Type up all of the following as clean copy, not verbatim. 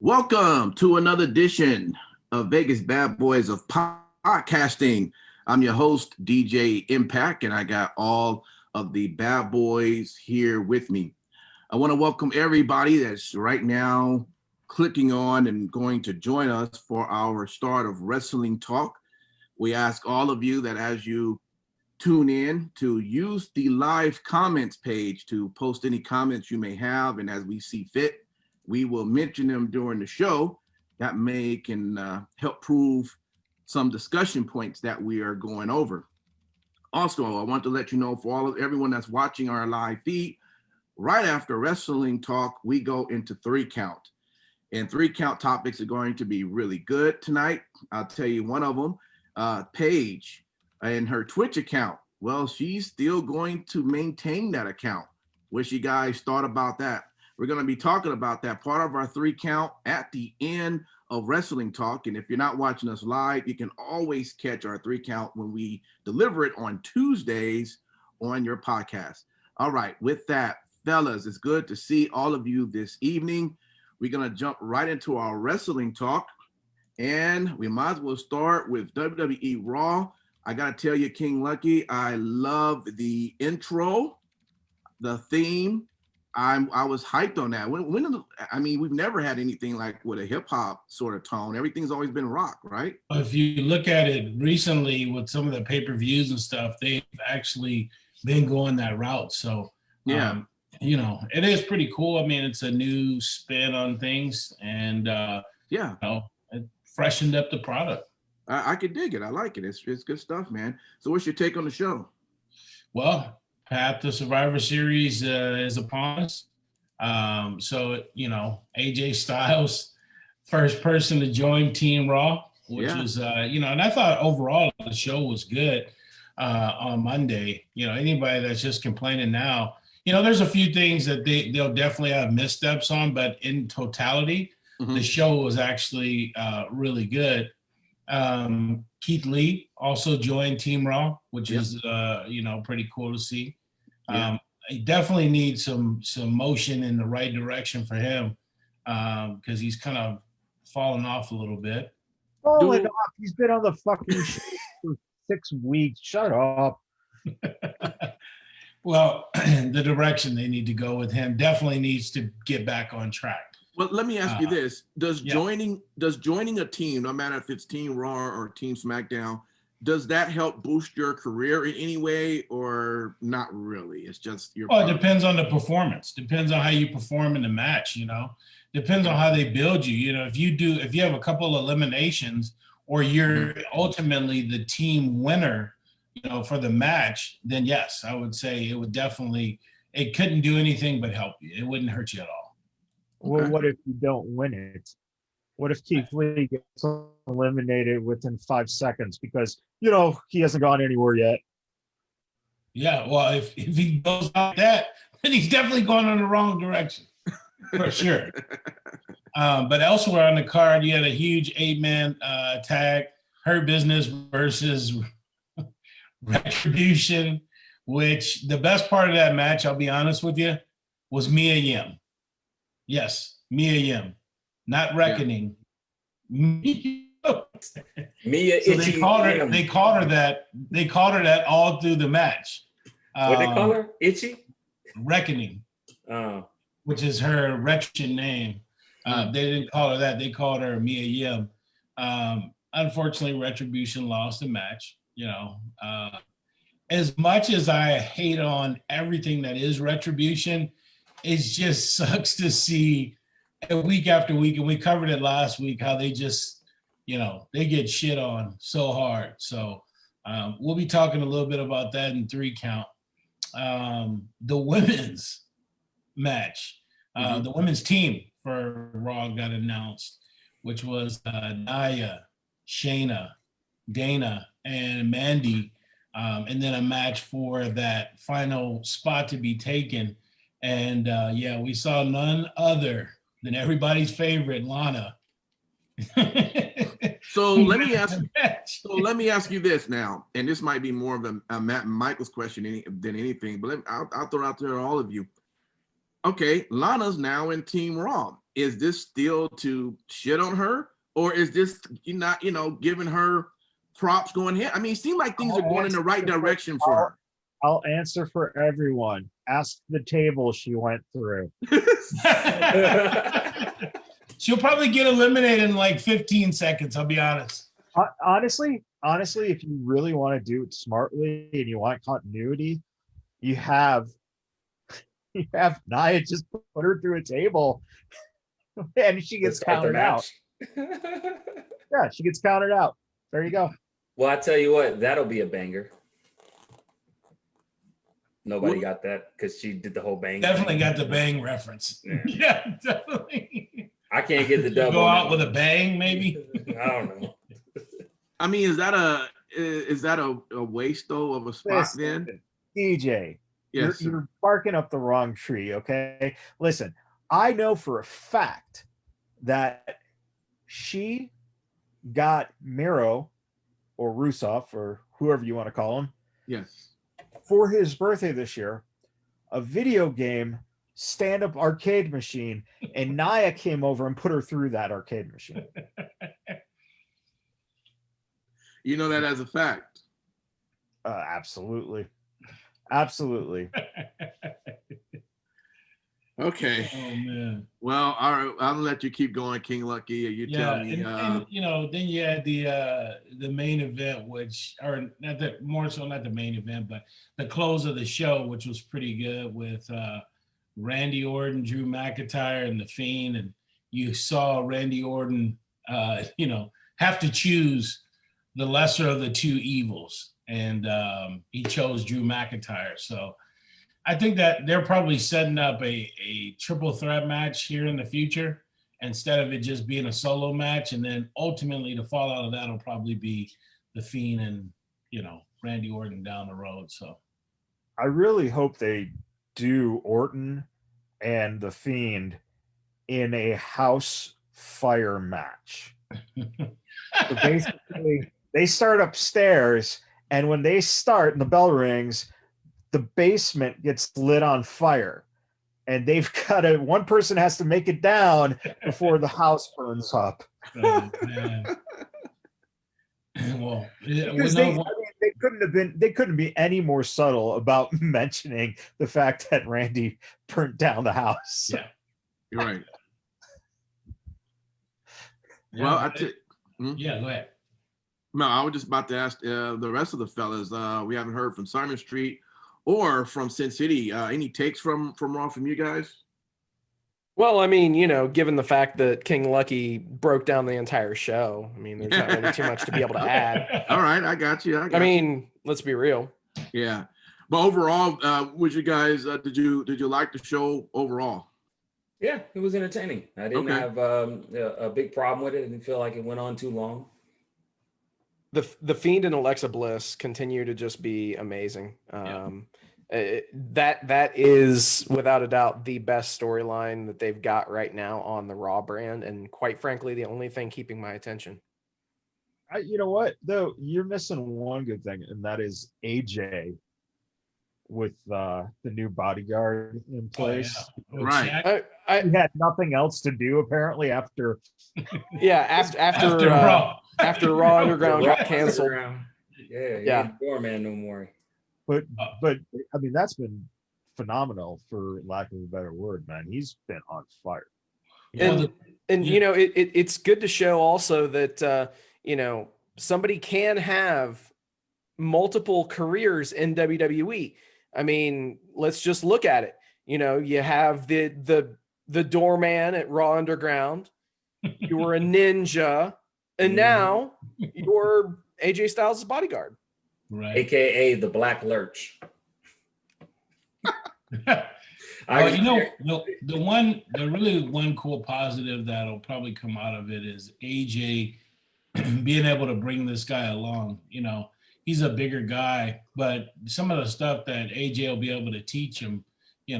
Welcome to another edition of Vegas Bad Boys of Podcasting. I'm your host, DJ Impact, and I got all of the Bad Boys here with me. I want to welcome everybody that's right now clicking on and going to join us for our start of Wrestling Talk. We ask all of you that as you tune in to use the live comments page to post any comments you may have, and as we see fit, we will mention them during the show. That can help prove some discussion points that we are going over. Also, I want to let you know for everyone that's watching our live feed, right after Wrestling Talk, we go into 3-count. And 3-count topics are going to be really good tonight. I'll tell you one of them, Paige and her Twitch account. Well, she's still going to maintain that account. What you guys thought about that? We're going to be talking about that part of our 3-count at the end of Wrestling Talk. And if you're not watching us live, you can always catch our 3-count when we deliver it on Tuesdays on your podcast. All right, with that, fellas, it's good to see all of you this evening. We're going to jump right into our Wrestling Talk. And we might as well start with WWE Raw. I got to tell you, King Lucky, I love the intro, the theme. I was hyped on that. We've never had anything like with a hip hop sort of tone. Everything's always been rock, right? If you look at it recently with some of the pay-per-views and stuff, they've actually been going that route. So, yeah, it is pretty cool. I mean, it's a new spin on things, and it freshened up the product. I could dig it. I like it. It's good stuff, man. So, what's your take on the show? Well, Path to Survivor Series is upon us. AJ Styles, first person to join Team Raw, which was, and I thought overall the show was good on Monday. Anybody that's just complaining now, there's a few things that they'll definitely have missteps on, but in totality, the show was actually really good. Keith Lee also joined Team Raw, which is pretty cool to see. He definitely needs some motion in the right direction for him because he's kind of fallen off a little bit. Falling off? He's been on the fucking show for 6 weeks. Shut up. Well, the direction they need to go with him definitely needs to get back on track. Well, let me ask you this: Does joining a team, no matter if it's Team Raw or Team SmackDown, does that help boost your career in any way, or not really? It's just your. Well, it depends on the performance. Depends on how you perform in the match. Depends on how they build you. If you have a couple of eliminations, or you're ultimately the team winner, for the match, then yes, I would say it would definitely. It couldn't do anything but help you. It wouldn't hurt you at all. Well, what if you don't win it? What if Keith Lee gets eliminated within 5 seconds because, he hasn't gone anywhere yet? Yeah, well, if he goes like that, then he's definitely going in the wrong direction, for sure. But elsewhere on the card, you had a huge 8-man tag, Hurt Business versus Retribution, which the best part of that match, I'll be honest with you, was Mia Yim. Yes, Mia Yim, not Reckoning. Mia so they called her that. They called her that all through the match. What they call her? Itchy? Reckoning. Which is her Russian name. They didn't call her that. They called her Mia Yim. Unfortunately, Retribution lost the match. As much as I hate on everything that is Retribution, it just sucks to see week after week, and we covered it last week, how they just, they get shit on so hard. So we'll be talking a little bit about that in 3-count. The women's match, the women's team for Raw got announced, which was Nia, Shayna, Dana, and Mandy, and then a match for that final spot to be taken. And we saw none other than everybody's favorite, Lana. So let me ask you this now, and this might be more of a Matt and Michael's question than anything, but I'll throw it out there to all of you. Okay, Lana's now in Team Raw. is this still to shit on her, or is this not, giving her props going here? I mean, it seemed like things are going in the right direction for her. I'll answer for everyone. Ask the table she went through. She'll probably get eliminated in like 15 seconds. I'll be honest. Honestly, if you really want to do it smartly and you want continuity, you have Nia just put her through a table, and she gets counted out. Yeah, she gets counted out. There you go. Well, I tell you what, that'll be a banger. Nobody got that because she did the whole bang. Definitely got the bang reference. Yeah, definitely. I can't get the double. Go out with a bang, maybe. I don't know. I mean, is that a waste though of a spot then? DJ, Yes. you're barking up the wrong tree, okay? Listen, I know for a fact that she got Miro or Rusev or whoever you want to call him. Yes. For his birthday this year, a video game stand-up arcade machine, and Nia came over and put her through that arcade machine. You know that as a fact. Absolutely. Okay. Oh man. Well, all right. I'll let you keep going, King Lucky. You tell me. And then you had the main event, not the main event, but the close of the show, which was pretty good with Randy Orton, Drew McIntyre, and The Fiend, and you saw Randy Orton, have to choose the lesser of the two evils, and he chose Drew McIntyre. So I think that they're probably setting up a triple threat match here in the future instead of it just being a solo match. And then ultimately the fallout of that will probably be The Fiend and, Randy Orton down the road. So I really hope they do Orton and The Fiend in a house fire match. So basically, they start upstairs, and when they start and the bell rings, the basement gets lit on fire, and they've got one person has to make it down before the house burns up. Oh, man. Well, Because they couldn't be any more subtle about mentioning the fact that Randy burnt down the house. Yeah. You're right. Yeah, Well, yeah, go ahead. No, I was just about to ask the rest of the fellas. We haven't heard from Simon Street or from Sin City. Any takes from Raw from you guys? Well, I mean, given the fact that King Lucky broke down the entire show, I mean, there's not really too much to be able to add. All right, I got you. I mean, let's be real. Yeah, but overall, would you guys did you like the show overall? Yeah, it was entertaining. I didn't have a big problem with it. I didn't feel like it went on too long. The Fiend and Alexa Bliss continue to just be amazing. That is without a doubt the best storyline that they've got right now on the Raw brand, and quite frankly, the only thing keeping my attention. You know what, though? You're missing one good thing, and that is AJ with the new bodyguard in place. Oh, yeah. Right. He had nothing else to do apparently after. Yeah, after Raw Underground got canceled. Yeah. Doorman no more. But I mean, that's been phenomenal, for lack of a better word, man. He's been on fire. And it's good to show also that somebody can have multiple careers in WWE. I mean, let's just look at it. You have the doorman at Raw Underground. You were a ninja, and now you're AJ Styles' bodyguard. Right. AKA the Black Lurch. The really one cool positive that'll probably come out of it is AJ being able to bring this guy along. He's a bigger guy, but some of the stuff that AJ will be able to teach him, He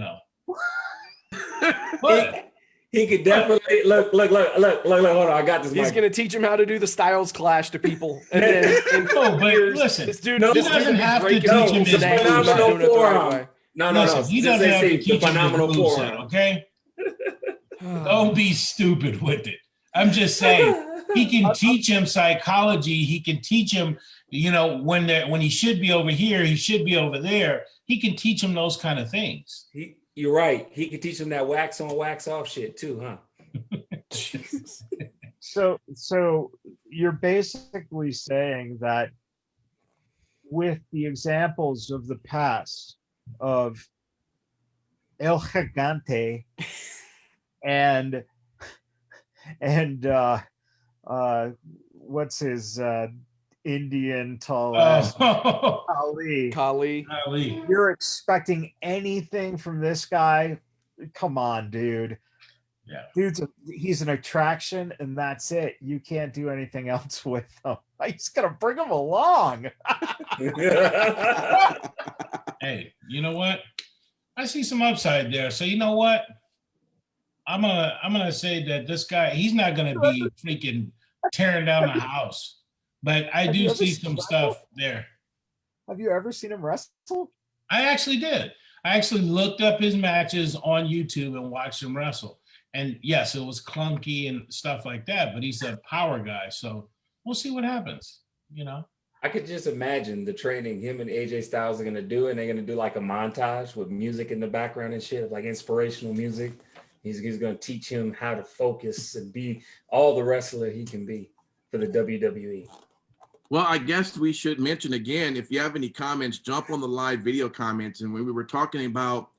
could definitely look. Hold on, I got this. He's going to teach him how to do the Styles Clash to people. And then listen, this dude he doesn't have to teach him his phenomenal forearm. No. He doesn't have to teach him his phenomenal moveset, forearm. okay? Don't be stupid with it. I'm just saying he can teach him psychology. He can teach him, when he should be over here, he should be over there. He can teach him those kind of things. You're right. He can teach him that wax on, wax off shit too, huh? So you're basically saying that with the examples of the past of El Gigante and what's his Indian tall ass Ali. Ali. You're expecting anything from this guy? Come on, dude. Yeah. He's an attraction, and that's it. You can't do anything else with him. I just gotta bring him along. Hey, you know what? I see some upside there. So you know what? I'm gonna say that this guy, he's not gonna be freaking tearing down the house, but I do see some stuff there. Have you ever seen him wrestle? I actually did. I actually looked up his matches on YouTube and watched him wrestle. And yes, it was clunky and stuff like that, but he's a power guy. So we'll see what happens, I could just imagine the training him and AJ Styles are going to do, and they're going to do like a montage with music in the background and shit, like inspirational music. He's going to teach him how to focus and be all the wrestler he can be for the WWE. Well, I guess we should mention again, if you have any comments, jump on the live video comments. And when we were talking about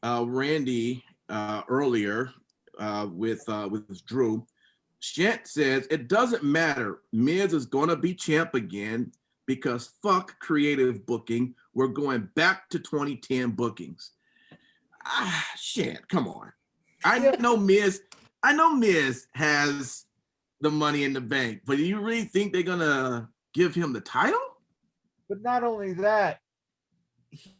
Randy earlier with Drew, Shant says, it doesn't matter. Miz is going to be champ again because fuck creative booking. We're going back to 2010 bookings. Shant, come on. I know Miz has the money in the bank, but do you really think they're going to give him the title? But not only that,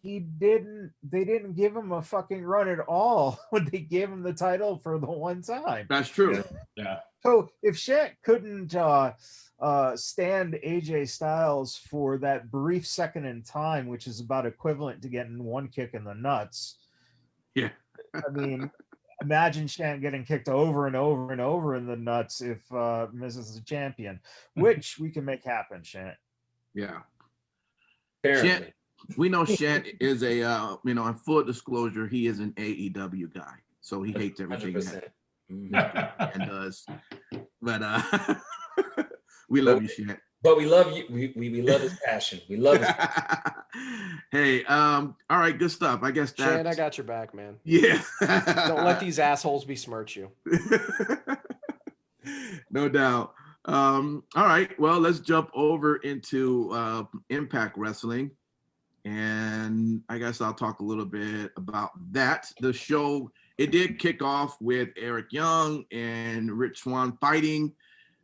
they didn't give him a fucking run at all when they gave him the title for the one time. That's true. Yeah. So if Shant couldn't stand AJ Styles for that brief second in time, which is about equivalent to getting one kick in the nuts. Yeah. I mean, imagine Shant getting kicked over and over and over in the nuts if Miz is a champion, which we can make happen, Shant. Yeah. Apparently. We know Shant is in full disclosure, he is an AEW guy. So he hates everything 100%. and does. But we love you, Shant. But we love you. We love his passion. We love his passion. Hey, all right, good stuff. I guess that. Shane, I got your back, man. Yeah. Don't let these assholes besmirch you. No doubt. All right, well, let's jump over into Impact Wrestling. And I guess I'll talk a little bit about that. The show, it did kick off with Eric Young and Rich Swann fighting,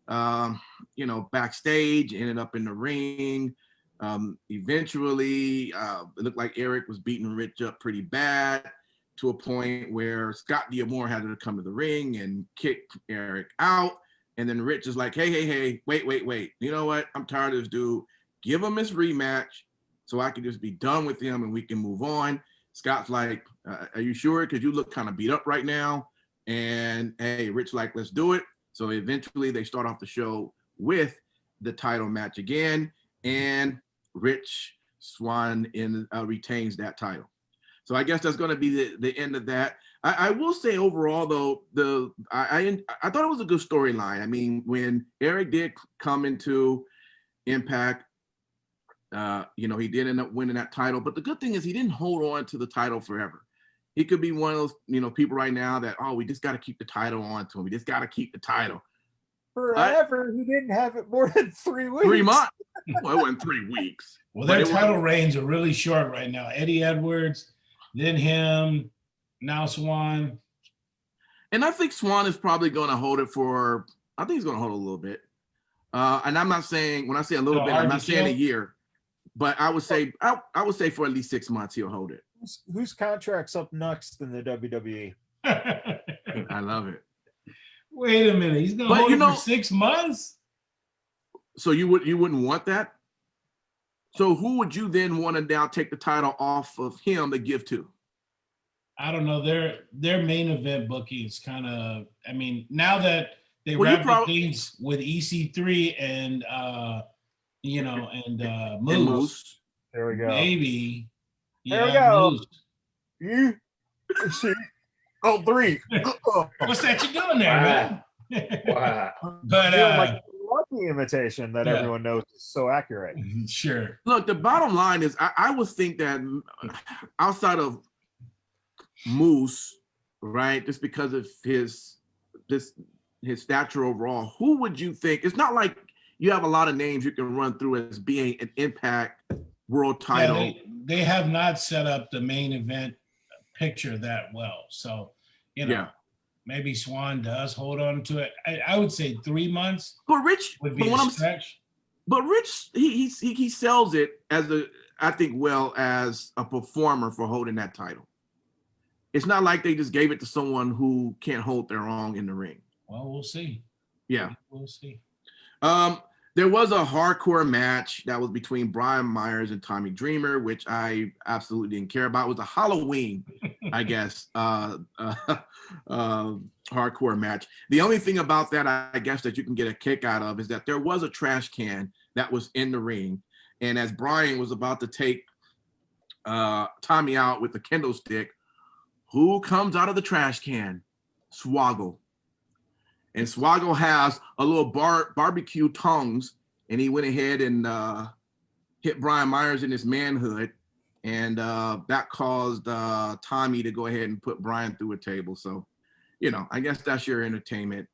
backstage, ended up in the ring. Eventually, it looked like Eric was beating Rich up pretty bad to a point where Scott D'Amore had to come to the ring and kick Eric out. And then Rich is like, hey, wait. You know what? I'm tired of this dude. Give him his rematch so I can just be done with him and we can move on. Scott's like, are you sure? Because you look kind of beat up right now. And hey, Rich like, let's do it. So eventually they start off the show with the title match again. And Rich Swann retains that title. So I guess that's going to be the end of that. I will say overall, though, I thought it was a good storyline. I mean, when Eric did come into Impact, he did end up winning that title. But the good thing is he didn't hold on to the title forever. He could be one of those, people right now that, we just got to keep the title on to him. We just got to keep the title. Forever. He didn't have it more than 3 weeks. 3 months. Well, it wasn't 3 weeks. Well, their title reigns are really short right now. Eddie Edwards, then him, now Swann. And I think Swann is probably going to hold it I think he's going to hold it a little bit. And I'm not saying, when I say a little bit, I'm not saying a year. But I would say for at least 6 months he'll hold it. Whose contract's up next in the WWE? I love it. Wait a minute, he's gonna hold it for 6 months. So you wouldn't want that? So who would you then want to now take the title off of him to give to? I don't know. Their main event booking is kind of. I mean, now that they Well, you wrap prob- things with EC3 and and Moose, Moose. There we go. maybe. There we Yeah, go. Moose. You see. Oh, 3. What's that you doing there, man? Wow. But Doing like lucky imitation that yeah. everyone knows is so accurate. Sure. Look, the bottom line is, I would think that outside of Moose, right, just because of his stature overall, who would you think? It's not like you have a lot of names you can run through as being an Impact World Title. Yeah, they have not set up the main event picture that well. So, maybe Swan does hold on to it. I would say 3 months But Rich, would be but a stretch. But Rich, he sells it as I think well as a performer for holding that title. It's not like they just gave it to someone who can't hold their own in the ring. Well, we'll see. Yeah. We'll see. There was a hardcore match that was between Brian Myers and Tommy Dreamer, which I absolutely didn't care about. It was a Halloween, I guess, hardcore match. The only thing about that, I guess, that you can get a kick out of is that there was a trash can that was in the ring. And as Brian was about to take Tommy out with the kendo stick, who comes out of the trash can? Swoggle. And Swoggle has a little barbecue tongs, and he went ahead and hit Brian Myers in his manhood, and that caused Tommy to go ahead and put Brian through a table. So, I guess that's your entertainment.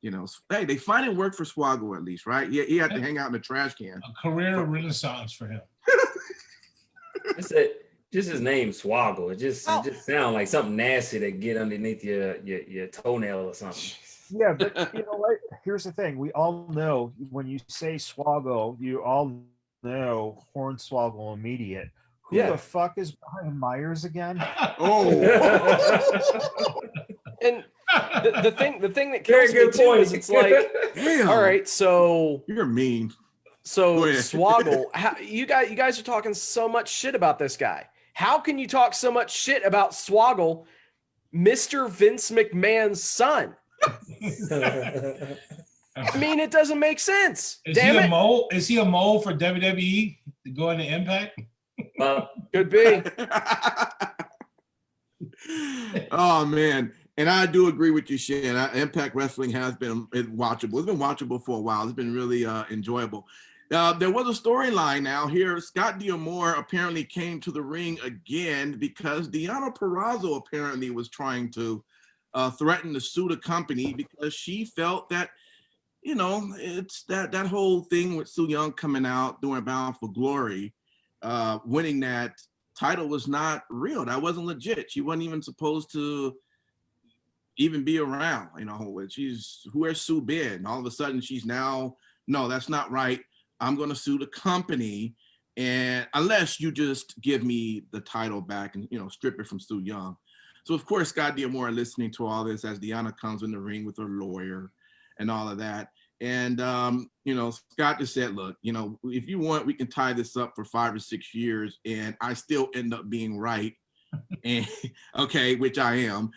Hey, they finally worked for Swoggle at least, right? He had to hang out in the trash can. A career renaissance for him. Just his name, Swoggle. It just sounds like something nasty to get underneath your toenail or something. Yeah, but you know what? Here's the thing. We all know when you say Swoggle, you all know Hornswoggle immediate. Who the fuck is Brian Myers again? Oh. And the thing that kills me too is it's like, Damn. all right, so You're mean. So Go ahead. Swoggle, you guys are talking so much shit about this guy. How can you talk so much shit about Swoggle, Mr. Vince McMahon's son? I mean, it doesn't make sense. Is he a mole? Is he a mole for WWE to go into Impact? Could be. Oh man, and I do agree with you, Shane. Impact Wrestling has been watchable. It's been watchable for a while. It's been really enjoyable. There was a storyline now here. Scott D'Amore apparently came to the ring again because Deonna Purrazzo apparently was trying to threaten to sue the company because she felt that, it's that whole thing with Su Yung coming out doing Bound for Glory, winning that title was not real. That wasn't legit. She wasn't even supposed to even be around. Where's Sue been? All of a sudden she's now, no, that's not right. I'm going to sue the company, and unless you just give me the title back and strip it from Su Yung. So of course Scott D'Amore listening to all this as Deonna comes in the ring with her lawyer and all of that. And Scott just said, look, if you want, we can tie this up for 5 or 6 years and I still end up being right. And okay, which I am.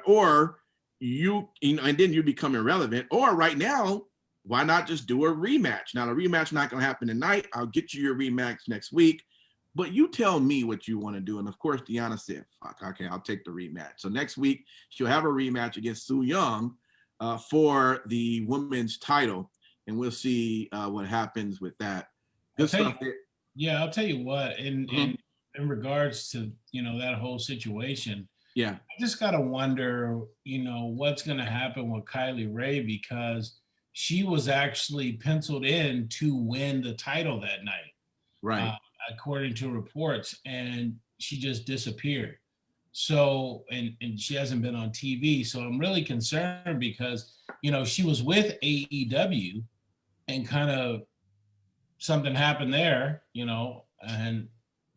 Or and then you become irrelevant. Or right now, why not just do a rematch? Now the rematch not going to happen tonight. I'll get you your rematch next week. But you tell me what you want to do. And of course, Deonna said, fuck, okay, I'll take the rematch. So next week, she'll have a rematch against Su Yung for the women's title. And we'll see what happens with that. Good stuff. I'll tell you what, in regards to, that whole situation, I just got to wonder, what's going to happen with Kylie Ray, because she was actually penciled in to win the title that night. Right. According to reports, and she just disappeared. So, and she hasn't been on TV. So I'm really concerned because, she was with AEW and kind of something happened there, and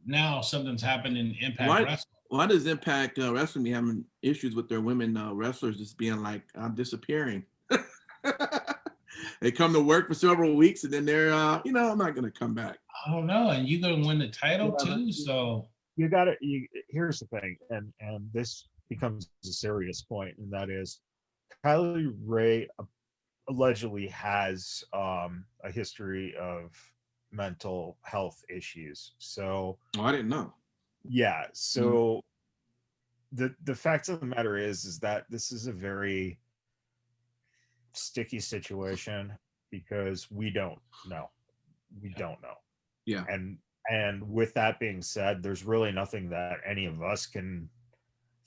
now something's happened in Impact Wrestling. Why does Impact Wrestling be having issues with their women wrestlers just being like, I'm disappearing? They come to work for several weeks and then they're, I'm not going to come back. I don't know. And you're going to win the title too. So here's the thing. And this becomes a serious point, and that is Kylie Ray allegedly has a history of mental health issues. So Oh, I didn't know. yeah, so the fact of the matter is that this is a very sticky situation because we don't know. We don't know. Yeah. And with that being said, there's really nothing that any of us can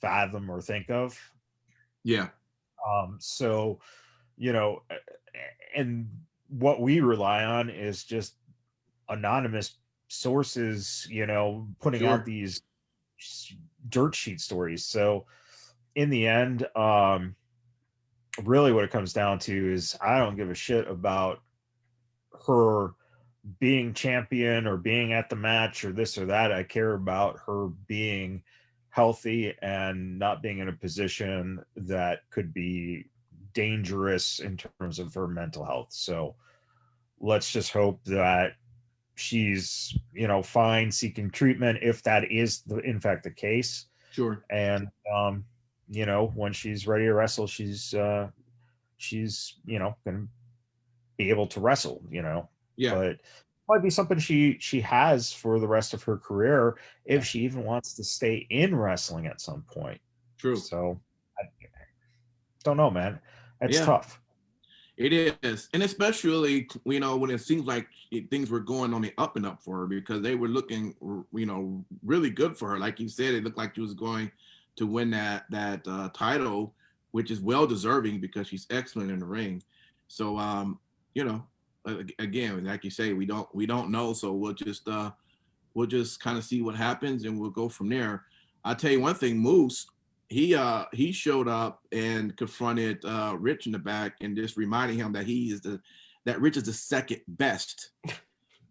fathom or think of. Yeah. So, and what we rely on is just anonymous sources, putting Sure. out these dirt sheet stories. So in the end, really what it comes down to is I don't give a shit about her being champion or being at the match or this or that. I care about her being healthy and not being in a position that could be dangerous in terms of her mental health. So let's just hope that she's, fine, seeking treatment if that is in fact the case. Sure. And when she's ready to wrestle, she's going to be able to wrestle, Yeah. But might be something she has for the rest of her career if she even wants to stay in wrestling at some point. True. So I don't know, man. It's Yeah. tough. It is, and especially when it seems like things were going on the up and up for her because they were looking really good for her. Like you said, it looked like she was going to win that title, which is well deserving because she's excellent in the ring. So again, like you say, we don't know, so we'll just kind of see what happens and we'll go from there. I'll tell you one thing, Moose, he showed up and confronted Rich in the back and just reminding him that Rich is the second best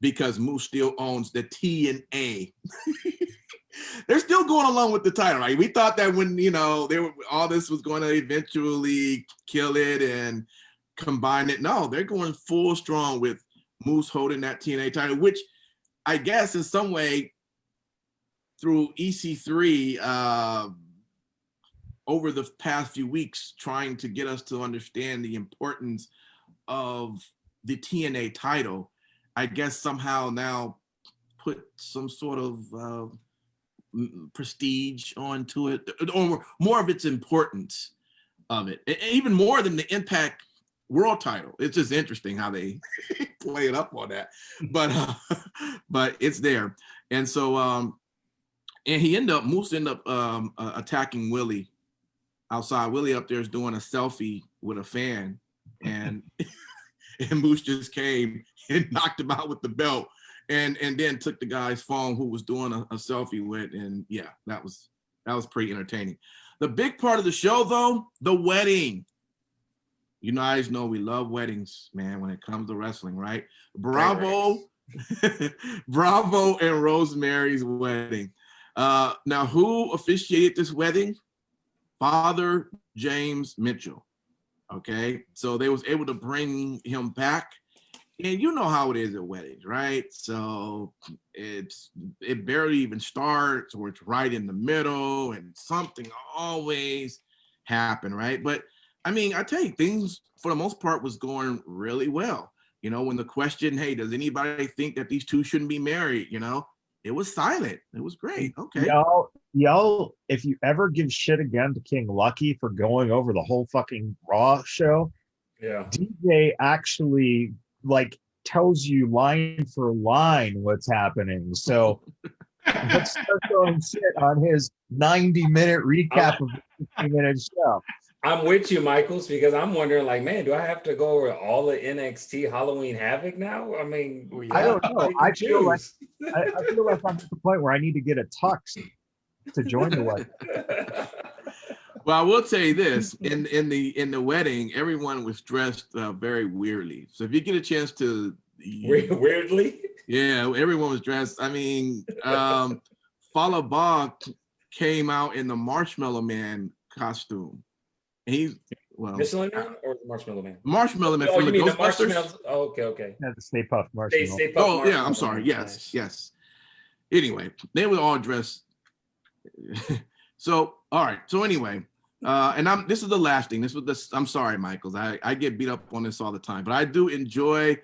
because Moose still owns the TNA. They're still going along with the title, right? We thought that when all this was going to eventually kill it and combine it. No, they're going full strong with Moose holding that TNA title, which I guess in some way through EC3 over the past few weeks trying to get us to understand the importance of the TNA title, I guess somehow now put some sort of prestige onto it, or more of its importance of it, even more than the Impact World title. It's just interesting how they play it up on that, but it's there. And so and Moose ended up attacking Willie outside. Willie up there is doing a selfie with a fan, and and Moose just came and knocked him out with the belt, and then took the guy's phone who was doing a selfie with, and yeah, that was pretty entertaining. The big part of the show, though, the wedding. You guys know we love weddings, man, when it comes to wrestling, right? Bravo, Bravo and Rosemary's wedding. Now, who officiated this wedding? Father James Mitchell. Okay, so they was able to bring him back, and you know how it is at weddings, right? So it barely even starts, or it's right in the middle, and something always happen, right? But I mean, I tell you, things for the most part was going really well. When the question, hey, does anybody think that these two shouldn't be married? It was silent. It was great. Okay. Y'all, if you ever give shit again to King Lucky for going over the whole fucking Raw show, Yeah. DJ actually tells you line for line what's happening. So let's start throwing shit on his 90-minute recap of a 15-minute show. I'm with you, Michaels, because I'm wondering, man, do I have to go over all the NXT Halloween Havoc now? I mean, I don't know. I feel like I'm at the point where I need to get a tux to join the wedding. Well, I will tell you this: in the wedding, everyone was dressed very weirdly. So if you get a chance to weirdly, yeah, everyone was dressed. I mean, Fallah Bahh came out in the Marshmallow Man costume. He's Michelin Man or Marshmallow Man? Marshmallow Man Oh, from you the mean Ghostbusters. The marshmallows? Oh, okay. Yeah, the Stay Puft Marshmallow. Stay Puft Oh yeah, I'm Marshmallow sorry. Man. Yes. Anyway, they were all dressed So, all right. So anyway, and this is the last thing. I'm sorry, Michaels. I get beat up on this all the time, but I do enjoy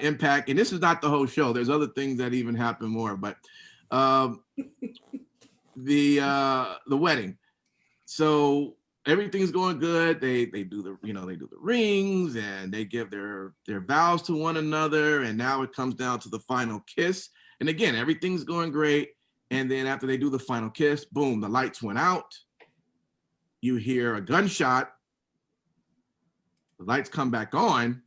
Impact. And this is not the whole show. There's other things that even happen more, but the wedding. So everything's going good. They do the rings and they give their vows to one another. And now it comes down to the final kiss. And again, everything's going great. And then after they do the final kiss, boom, the lights went out. You hear a gunshot. The lights come back on.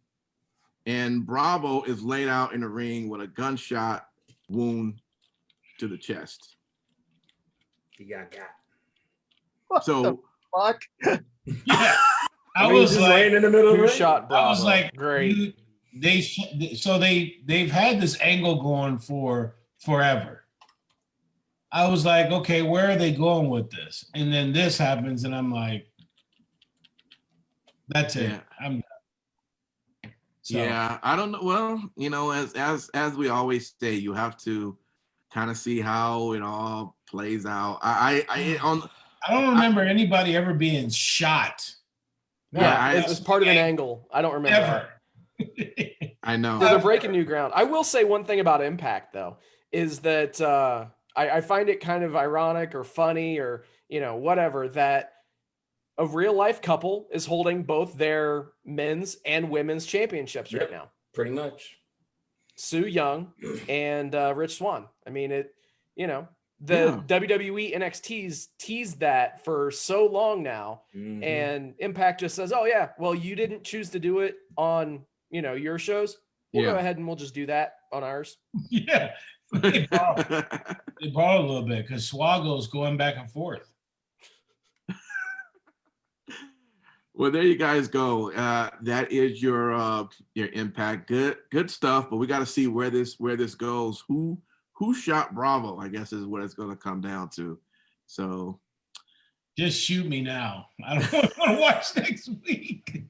And Bravo is laid out in the ring with a gunshot wound to the chest. He got. What So, the fuck? Yeah. I mean, was just like, laying in the middle of the Who ring. shot Bravo? I was like, great. They've had this angle going for forever. I was like, okay, where are they going with this? And then this happens, and I'm like, that's it. Yeah. I'm done. So, yeah, I don't know. Well, as we always say, you have to kind of see how it all plays out. I don't remember anybody ever being shot. Yeah, it was part of an angle. I don't remember Ever. I know. So they're breaking new ground. I will say one thing about Impact, though, is that I find it kind of ironic or funny or, whatever, that a real life couple is holding both their men's and women's championships right now. Pretty much. Sue Young and Rich Swann. I mean, the WWE NXT's teased that for so long now. Mm-hmm. And Impact just says, oh, yeah, well, you didn't choose to do it on, your shows. We'll go ahead and we'll just do that on ours. Yeah. They brought a little bit because Swaggo's going back and forth. Well, there you guys go. That is your Impact. Good stuff. But we got to see where this goes. Who shot Bravo? I guess is what it's going to come down to. So, just shoot me now. I don't want to watch next week.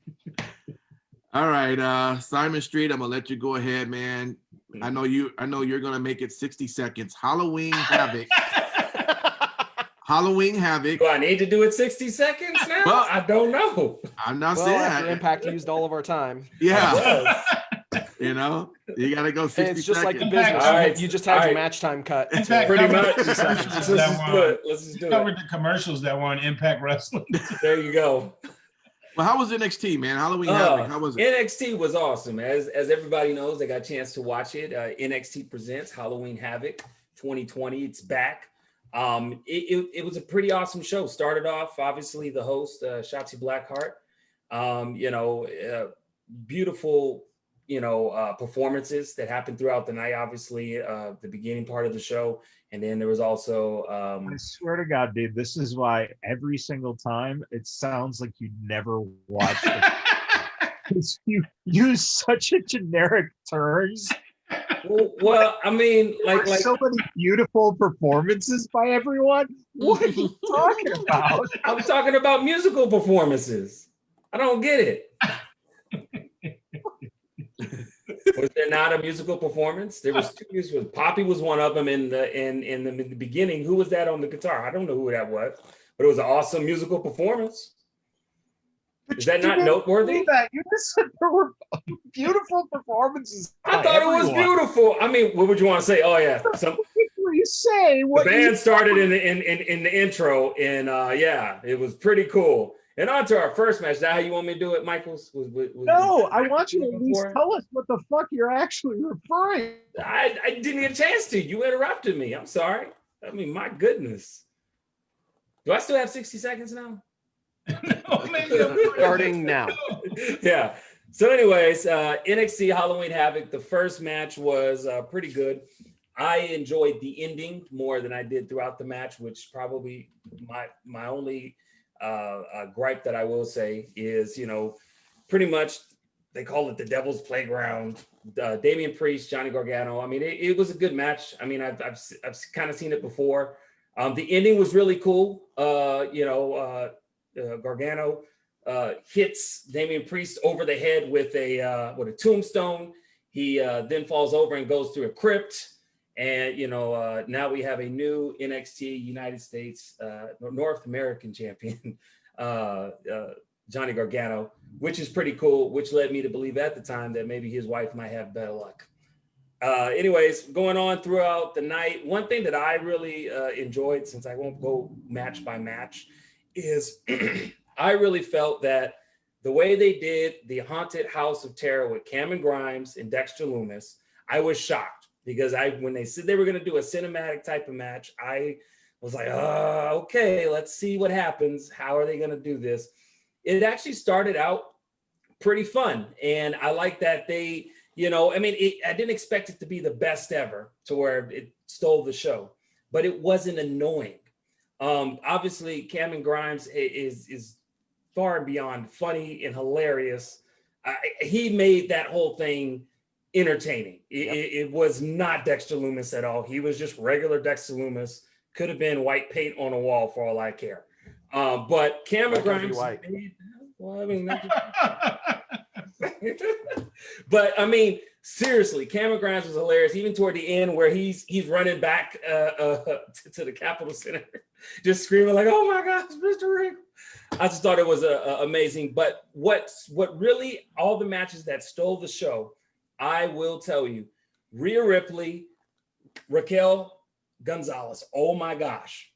All right, Simon Street. I'm gonna let you go ahead, man. I know you're gonna make it 60 seconds. Halloween Havoc. Halloween Havoc. Do I need to do it 60 seconds now? Well, I don't know. I'm not Well, saying after Impact used all of our time. Yeah. You gotta go 60 And it's just seconds. like the business. All right. You just had All your right. match time cut. Impact Pretty covered much. the Let's commercials just that do were it. Let's just do covered it. the commercials that were on Impact Wrestling. There you go. Well, how was NXT, man? Halloween Havoc. How was it? NXT was awesome. As everybody knows, they got a chance to watch it. NXT presents Halloween Havoc 2020. It's back. It was a pretty awesome show. Started off, obviously, the host, Shotzi Blackheart. Beautiful, performances that happened throughout the night. Obviously, the beginning part of the show. And then there was also I swear to God, dude, this is why every single time it sounds like you never watched it. 'Cause you use such a generic terms. well, I mean, like so many beautiful performances by everyone. What are you talking about? I'm talking about musical performances. I don't get it. Was there not a musical performance? There was two musicals. Poppy was one of them in the beginning. Who was that on the guitar? I don't know who that was, but it was an awesome musical performance. Is that not noteworthy? You just said there were beautiful performances. I thought it was beautiful. I mean, what would you want to say? Oh yeah, You say what the band started in the intro, and it was pretty cool. And on to our first match. Is that how you want me to do it, Michaels? No, I want you to at least tell us what the fuck you're actually referring. I didn't get a chance to. You interrupted me. I'm sorry. I mean, my goodness. Do I still have 60 seconds now? No, man, Starting now. Yeah. So anyways, NXT Halloween Havoc, the first match was pretty good. I enjoyed the ending more than I did throughout the match, which probably my only gripe that I will say is, pretty much they call it the Devil's Playground. Damian Priest, Johnny Gargano. I mean, it was a good match. I mean, I've kind of seen it before. The ending was really cool. Gargano hits Damian Priest over the head with a tombstone. He then falls over and goes through a crypt. And, now we have a new NXT United States, North American champion, Johnny Gargano, which is pretty cool, which led me to believe at the time that maybe his wife might have better luck. Anyways, going on throughout the night, one thing that I really enjoyed, since I won't go match by match, is I really felt that the way they did the Haunted House of Terror with Cameron Grimes and Dexter Lumis, I was shocked because when they said they were going to do a cinematic type of match, I was like, okay, let's see what happens. How are they going to do this? It actually started out pretty fun. And I like that they, I didn't expect it to be the best ever to where it stole the show, but it wasn't annoying. Obviously, Cameron Grimes is far and beyond funny and hilarious. He made that whole thing entertaining. It was not Dexter Lumis at all. He was just regular Dexter Lumis. Could have been white paint on a wall for all I care. But Cameron Grimes, but I mean, seriously, Cameron Grimes was hilarious. Even toward the end, where he's running back to the Capitol Center, just screaming like, "Oh my gosh, Mr. Ring!" I just thought it was amazing. But what really, all the matches that stole the show, I will tell you, Rhea Ripley, Raquel Gonzalez. Oh my gosh.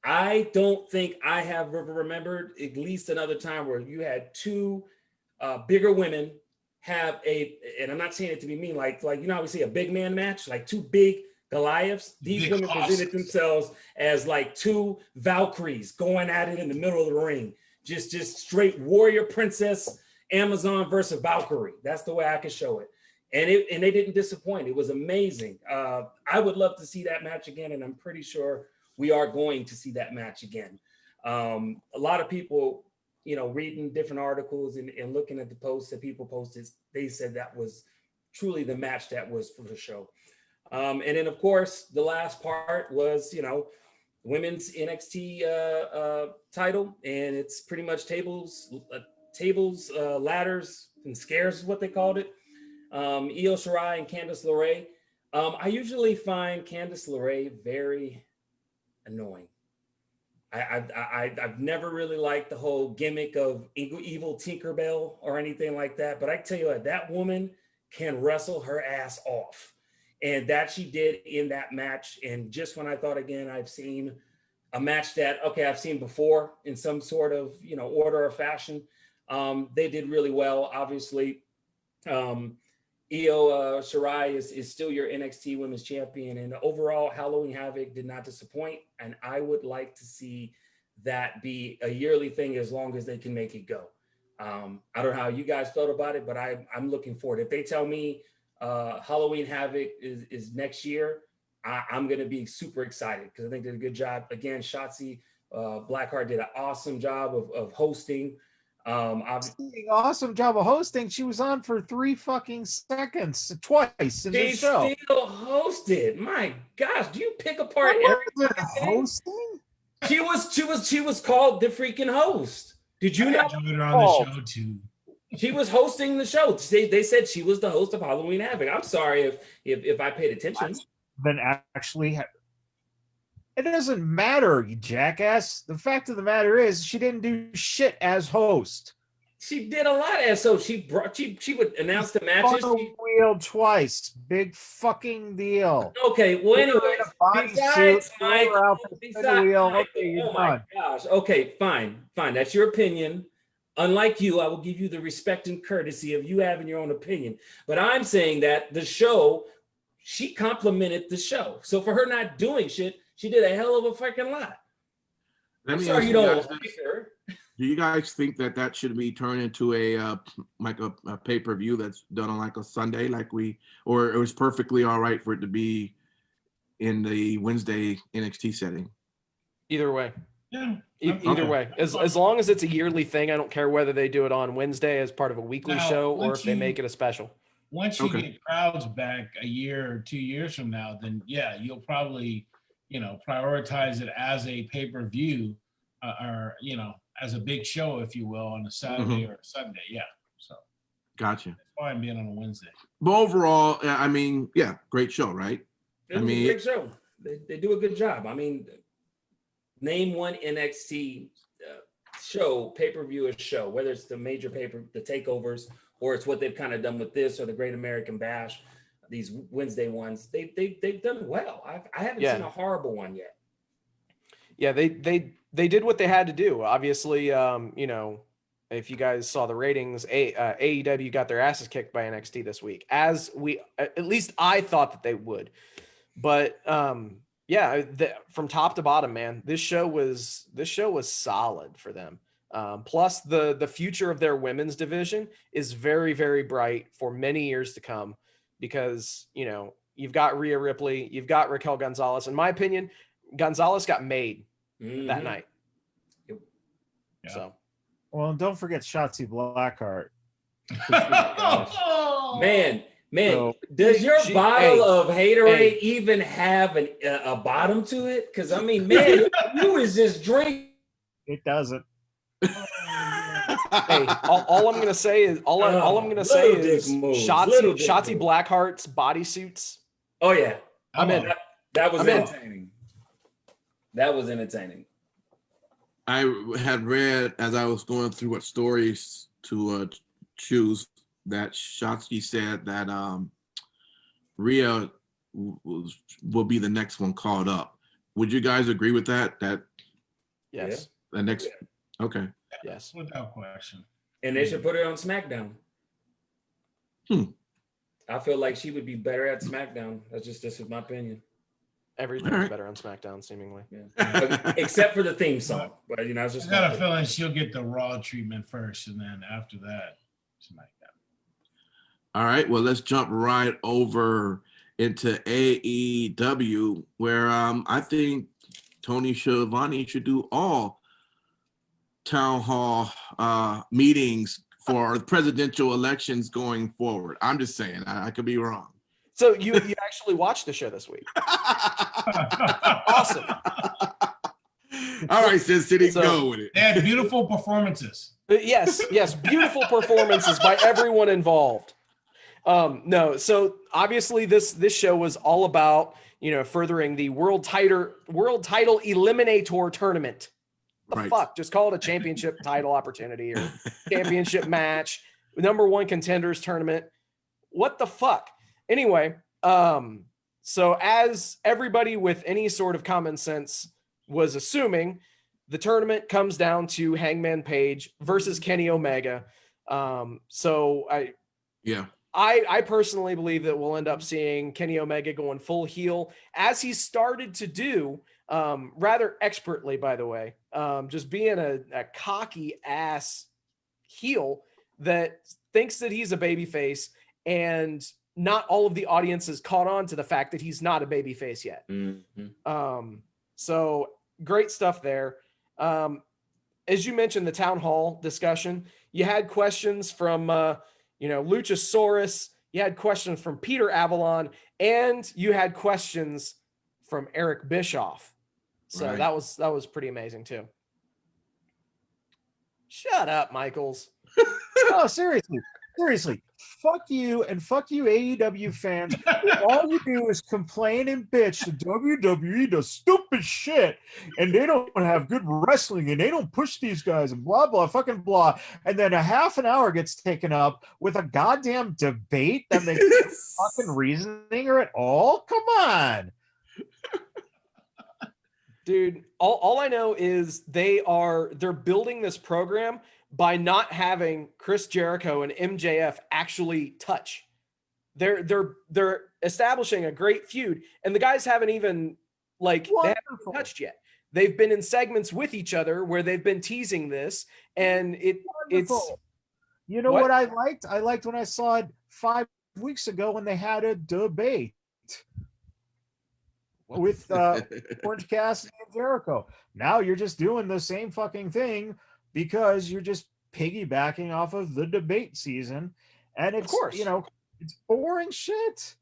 I don't think I have ever remembered at least another time where you had two bigger women have and I'm not saying it to be mean, like how we see a big man match, like two big Goliaths. These women presented themselves as like two Valkyries going at it in the middle of the ring. Just straight warrior princess, Amazon versus Valkyrie. That's the way I could show it. And they didn't disappoint. It was amazing. I would love to see that match again, and I'm pretty sure we are going to see that match again. A lot of people, reading different articles and looking at the posts that people posted, they said that was truly the match that was for the show. And then, of course, the last part was, women's NXT title, and it's pretty much tables, ladders, and scares is what they called it. Io Shirai and Candice LeRae. I usually find Candice LeRae very annoying. I've never really liked the whole gimmick of evil Tinkerbell or anything like that. But I tell you what, that woman can wrestle her ass off. And that she did in that match. And just when I thought, again, I've seen a match that, I've seen before in some sort of, order or fashion. They did really well, obviously. Io Shirai is still your NXT Women's Champion, and overall Halloween Havoc did not disappoint, and I would like to see that be a yearly thing as long as they can make it go. I don't know how you guys felt about it, but I'm looking forward. If they tell me Halloween Havoc is next year, I'm going to be super excited because I think they did a good job. Again, Shotzi Blackheart did an awesome job of hosting. Awesome job of hosting. She was on for 3 fucking seconds twice in the show. She still hosted. My gosh, do you pick apart everything? Hosting? She was called the freaking host. Did you not? Joined her on the show too. She was hosting the show. They said she was the host of Halloween Havoc. I'm sorry if I paid attention. Then actually. It doesn't matter, you jackass. The fact of the matter is she didn't do shit as host. She did a lot as host. She would announce the matches. Wheel twice. Big fucking deal. Okay, well anyway. Besides, my gosh. Okay, fine. That's your opinion. Unlike you, I will give you the respect and courtesy of you having your own opinion. But I'm saying that the show, she complimented the show. So for her not doing shit, she did a hell of a freaking lot. Let me sorry you don't like her. Do you guys think that should be turned into a pay-per-view that's done on like a Sunday, or it was perfectly all right for it to be in the Wednesday NXT setting? Either way. Yeah. Either way. As long as it's a yearly thing, I don't care whether they do it on Wednesday as part of a weekly show or if they make it a special. Once you get crowds back a year or 2 years from now, then yeah, you'll probably prioritize it as a pay-per-view or, as a big show, if you will, on a Saturday or a Sunday. Yeah. So. Gotcha. That's fine being on a Wednesday. But overall, I mean, yeah, great show, right? It was a great show. They do a good job. I mean, name one NXT show, pay-per-view show, whether it's the major the takeovers, or it's what they've kind of done with this or the Great American Bash, these Wednesday ones. They've done well. I haven't seen a horrible one yet. Yeah, they did what they had to do. Obviously, you know, if you guys saw the ratings, AEW got their asses kicked by NXT this week, as at least I thought that they would. But yeah, from top to bottom, man, this show was solid for them. Plus, the future of their women's division is very, very bright for many years to come, because, you know, you've got Rhea Ripley, you've got Raquel Gonzalez. In my opinion, Gonzalez got made that night. Yeah. So, Well, and don't forget Shotzi Blackheart. Man, So- does your bottle of Haterade Hey. even have a bottom to it? Because I mean, man, you was just drinking. It doesn't. hey, all I'm gonna say is Little dick moves, little dick Shotzi moves. Blackheart's bodysuits. Oh yeah, I'm in. that was I'm in. entertaining. That was entertaining. I had read as I was going through what stories to choose that Shotzi said that Rhea will be the next one called up. Would you guys agree with that? That Yes, the next? Okay. yes. Without question. And they should put her on SmackDown. I feel like she would be better at SmackDown. This is my opinion. Everything's All right. better on SmackDown, seemingly. Yeah. Except for the theme song. But you know, it's I just got a my feeling she'll get the Raw treatment first, and then after that, SmackDown. All right. Well, let's jump right over into AEW, where I think Tony Schiavone should do all town hall meetings for presidential elections going forward. I'm just saying. I could be wrong. So you actually watched the show this week? Awesome. All right, Sin City, So- go with it. They had beautiful performances. Yes, beautiful performances by everyone involved. No, so obviously this show was all about, you know, furthering the world title eliminator tournament. The Right. fuck? Just call it a championship title opportunity or championship match, number one contenders tournament. What the fuck? Anyway, so as everybody with any sort of common sense was assuming, the tournament comes down to Hangman Page versus Kenny Omega. So I personally believe that we'll end up seeing Kenny Omega going full heel, as he started to do rather expertly, by the way, just being a cocky ass heel that thinks that he's a babyface, and not all of the audience has caught on to the fact that he's not a babyface yet. So great stuff there. As you mentioned, the town hall discussion, you had questions from, Luchasaurus, you had questions from Peter Avalon, and you had questions from Eric Bischoff. So Right. that was pretty amazing too. Shut up, Michaels. Oh, seriously. Fuck you and fuck you, AEW fans. All you do is complain and bitch. The WWE does stupid shit, and they don't have good wrestling, and they don't push these guys, and blah blah fucking blah. And then a half an hour gets taken up with a goddamn debate that makes no fucking reasoning or at all. Come on. Dude, all I know is they're building this program by not having Chris Jericho and MJF actually touch. They're establishing a great feud, and the guys haven't even they haven't Wonderful. touched yet. They've been in segments with each other where they've been teasing this, and it's Wonderful. You know What? what I liked? I liked when I saw it 5 weeks ago when they had a debate with Orange Cassidy and Jericho. Now you're just doing the same fucking thing because you're just piggybacking off of the debate season, and it's course. it's boring shit.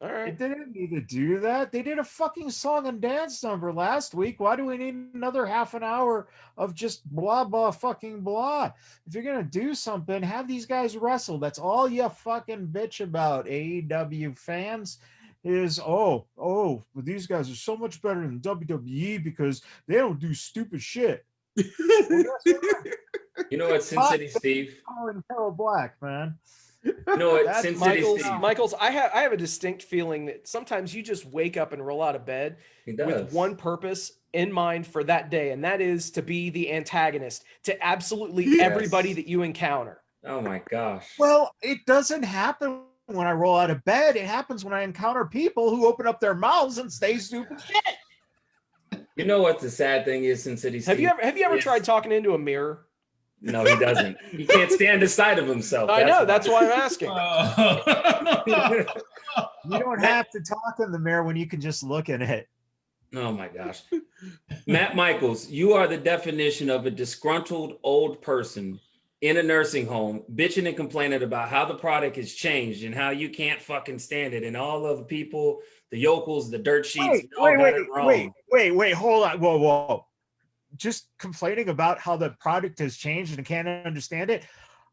all It right. didn't need to do that. They did a fucking song and dance number last week. Why do we need another half an hour of just blah blah fucking blah? If you're gonna do something, have these guys wrestle. That's all you fucking bitch about, AEW fans. is, but these guys are so much better than WWE because they don't do stupid shit. You know what, Sin City Steve? Calling Carol Black, man. You know what, That's Sin City Steve? Michaels, I have a distinct feeling that sometimes you just wake up and roll out of bed with one purpose in mind for that day, and that is to be the antagonist to absolutely everybody that you encounter. Oh my gosh. Well, it doesn't happen when I roll out of bed. It happens when I encounter people who open up their mouths and say stupid shit. You know what the sad thing is, Sin City Steve? Have you ever tried talking into a mirror? No, he doesn't. He can't stand the sight of himself. I know. That's why I'm asking. You don't have to talk in the mirror when you can just look at it. Oh my gosh. Matt Michaels, you are the definition of a disgruntled old person in a nursing home, bitching and complaining about how the product has changed and how you can't fucking stand it. And all of the people, the yokels, the dirt sheets, wait, hold on. Whoa. Just complaining about how the product has changed and can't understand it.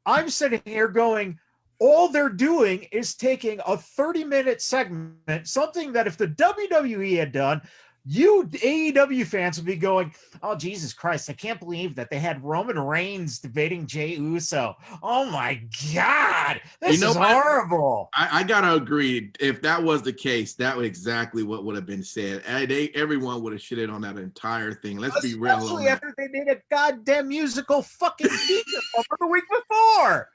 I'm sitting here going, all they're doing is taking a 30-minute segment, something that if the WWE had done, you AEW fans would be going, oh, Jesus Christ, I can't believe that they had Roman Reigns debating Jey Uso. Oh my God, this is horrible. I gotta agree. If that was the case, that was exactly what would have been said. Everyone would have shitted on that entire thing. Let's be real. Especially after they made a goddamn musical fucking feature over the week before.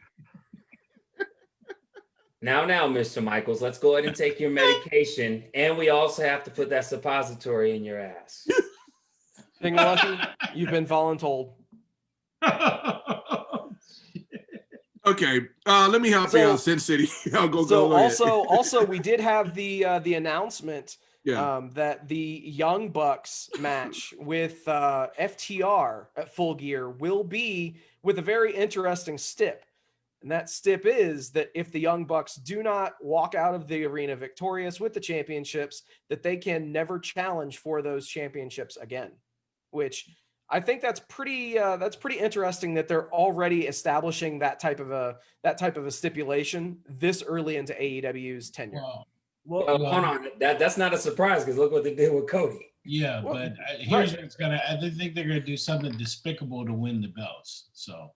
Now, Mr. Michaels, let's go ahead and take your medication. And we also have to put that suppository in your ass. Being lucky, you've been voluntold. Okay, let me help you out, Sin City. Also, we did have the announcement that the Young Bucks match with FTR at Full Gear will be with a very interesting stip. And that stip is that if the Young Bucks do not walk out of the arena victorious with the championships, that they can never challenge for those championships again. Which I think that's pretty interesting that they're already establishing that type of a stipulation this early into AEW's tenure. Well, hold on, that's not a surprise because look what they did with Cody. Yeah, but here's what it's gonna. I think they're gonna do something despicable to win the belts. So.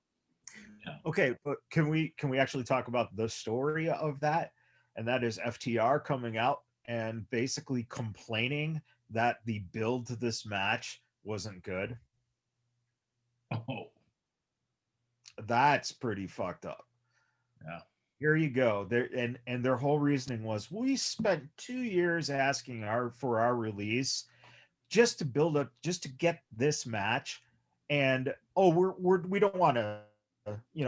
Okay, but can we actually talk about the story of that? And that is FTR coming out and basically complaining that the build to this match wasn't good. Oh, that's pretty fucked up. Yeah. Here you go. There and their whole reasoning was we spent 2 years asking for our release just to build up, just to get this match, and we don't want to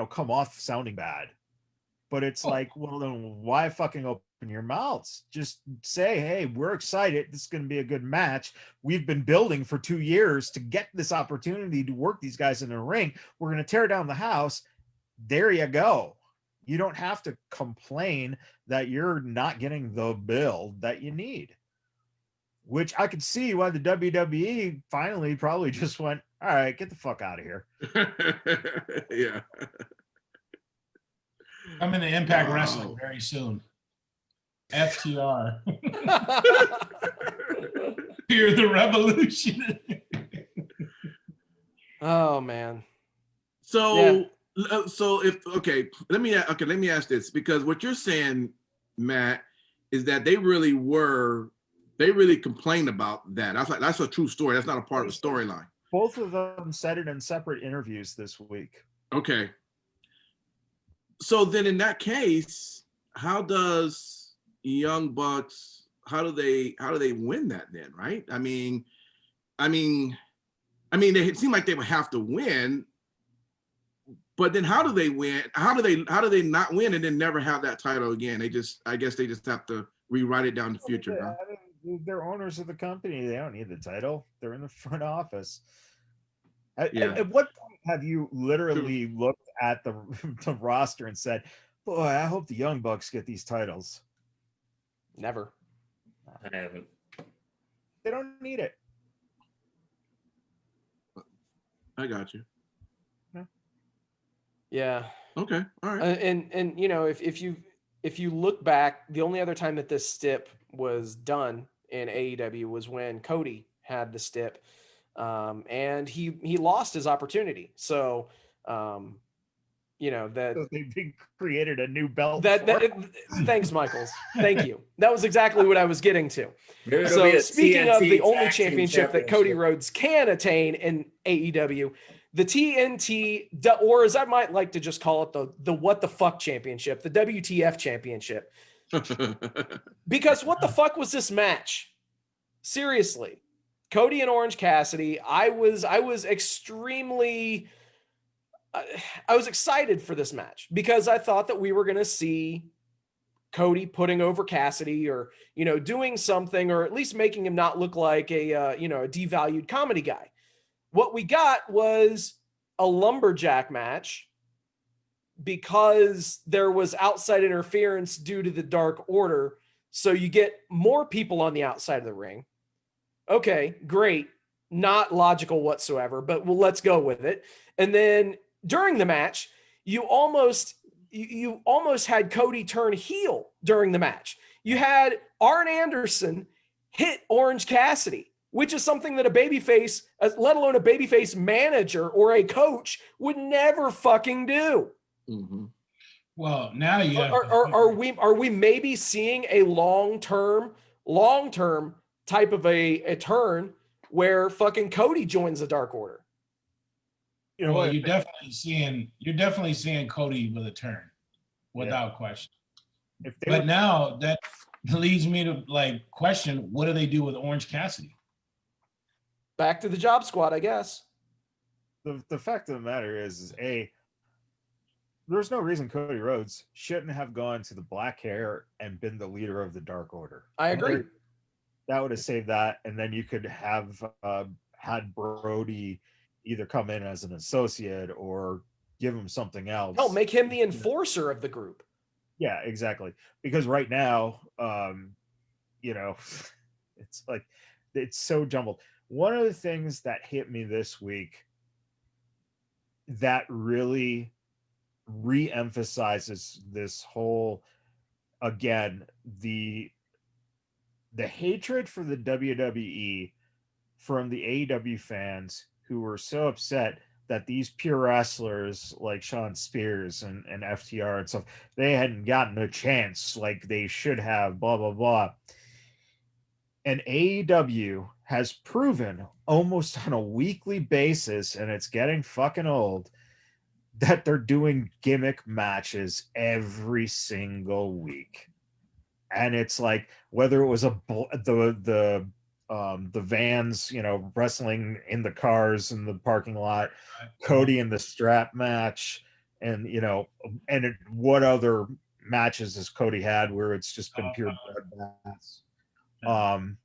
come off sounding bad. But it's like, well, then why fucking open your mouths? Just say, hey, we're excited. This is going to be a good match. We've been building for 2 years to get this opportunity to work these guys in the ring. We're going to tear down the house. There you go. You don't have to complain that you're not getting the build that you need. Which I could see why the WWE finally probably just went, all right, get the fuck out of here. Yeah. I'm in the Impact Wrestling very soon. FTR. Fear the revolution. Oh man. So let me ask this, because what you're saying, Matt, is that they really complained about that. I was like, that's a true story. That's not a part of the storyline. Both of them said it in separate interviews this week. Okay. So then in that case, how does Young Bucks, how do they win that then, right? I mean, it seemed like they would have to win, but then how do they win? How do they not win and then never have that title again? I guess they just have to rewrite it down the future. Huh? I mean, they're owners of the company. They don't need the title. They're in the front office. At what point have you literally looked at the roster and said, boy, I hope the Young Bucks get these titles? Never. I haven't. They don't need it. I got you. Yeah. Okay. All right. And if you look back, the only other time that this stip was done in AEW was when Cody had the stip, and he lost his opportunity. So, that So they created a new belt. thanks, Michaels. Thank you. That was exactly what I was getting to. Maybe it'll So be a speaking of TNT the only tag team championship that Cody Rhodes can attain in AEW, the TNT, or as I might like to just call it, the what the fuck championship, the WTF championship. Because what the fuck was this match? Seriously. Cody and Orange Cassidy, I was extremely I was excited for this match because I thought that we were going to see Cody putting over Cassidy, or doing something, or at least making him not look like a a devalued comedy guy. What we got was a lumberjack match because there was outside interference due to the Dark Order. So you get more people on the outside of the ring. Okay, great. Not logical whatsoever, but let's go with it. And then during the match, you almost had Cody turn heel during the match. You had Arn Anderson hit Orange Cassidy, which is something that a babyface, let alone a babyface manager or a coach, would never fucking do. Mm-hmm. Well, now you have are we maybe seeing a long-term type of a turn where fucking Cody joins the Dark Order? Well, you're definitely seeing Cody with a turn, without question. But now that leads me to question, what do they do with Orange Cassidy? Back to the job squad, I guess. The fact of the matter is there's no reason Cody Rhodes shouldn't have gone to the black hair and been the leader of the Dark Order. I agree. That would have saved that, and then you could have had Brody either come in as an associate or give him something else. Hell, make him the enforcer of the group. Yeah, exactly. Because right now, it's like it's so jumbled. One of the things that hit me this week that really re-emphasizes this whole, again, the hatred for the WWE from the AEW fans who were so upset that these pure wrestlers like Sean Spears and FTR and stuff, they hadn't gotten a chance like they should have, blah, blah, blah. And AEW has proven almost on a weekly basis, and it's getting fucking old, that they're doing gimmick matches every single week. And it's like, whether it was the Vans, wrestling in the cars in the parking lot, Cody in the strap match, and what other matches has Cody had where it's just been pure bloodbaths.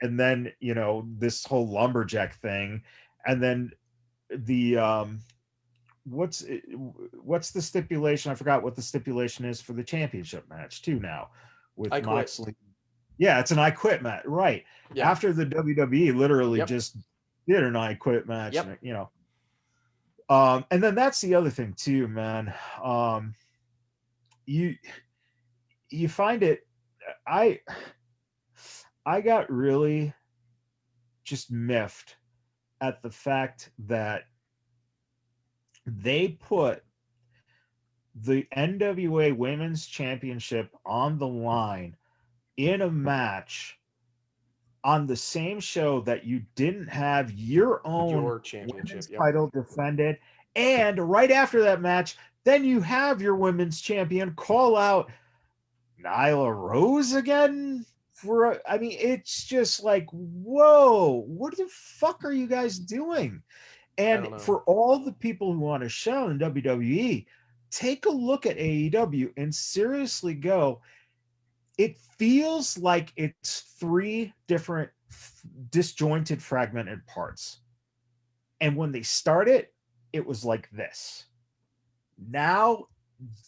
And then this whole lumberjack thing, and then the what's the stipulation? I forgot what the stipulation is for the championship match too now with Moxley. Yeah, it's an I Quit match, right? Yeah. After the WWE literally just did an I Quit match, and then that's the other thing too, man. You find it. I got really just miffed at the fact that they put the NWA Women's Championship on the line in a match on the same show that you didn't have your championship title defended. And right after that match, then you have your women's champion call out Nyla Rose again. It's just like, whoa, what the fuck are you guys doing? And for all the people who want to show in WWE, take a look at AEW and seriously go, it feels like it's three different disjointed, fragmented parts. And when they started, it was like this. Now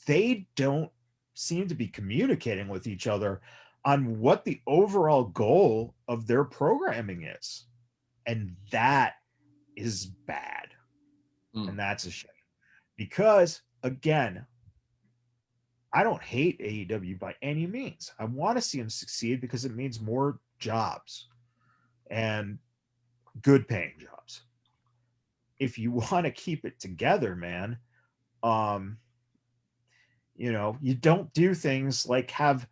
they don't seem to be communicating with each other on what the overall goal of their programming is. And that is bad. And that's a shame. Because, again, I don't hate AEW by any means. I want to see them succeed because it means more jobs and good paying jobs. If you want to keep it together, man, you know, you don't do things like have,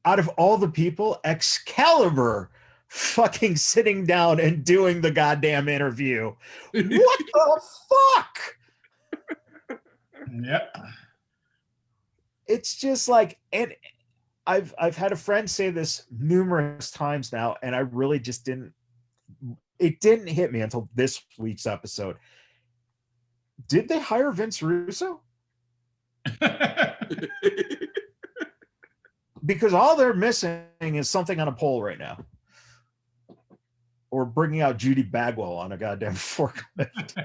out of all the people, Excalibur fucking sitting down and doing the goddamn interview. What the fuck? Yep. It's just like, and I've had a friend say this numerous times now, and I really just didn't hit me until this week's episode. Did they hire Vince Russo? Because all they're missing is something on a pole right now, or bringing out Judy Bagwell on a goddamn forklift.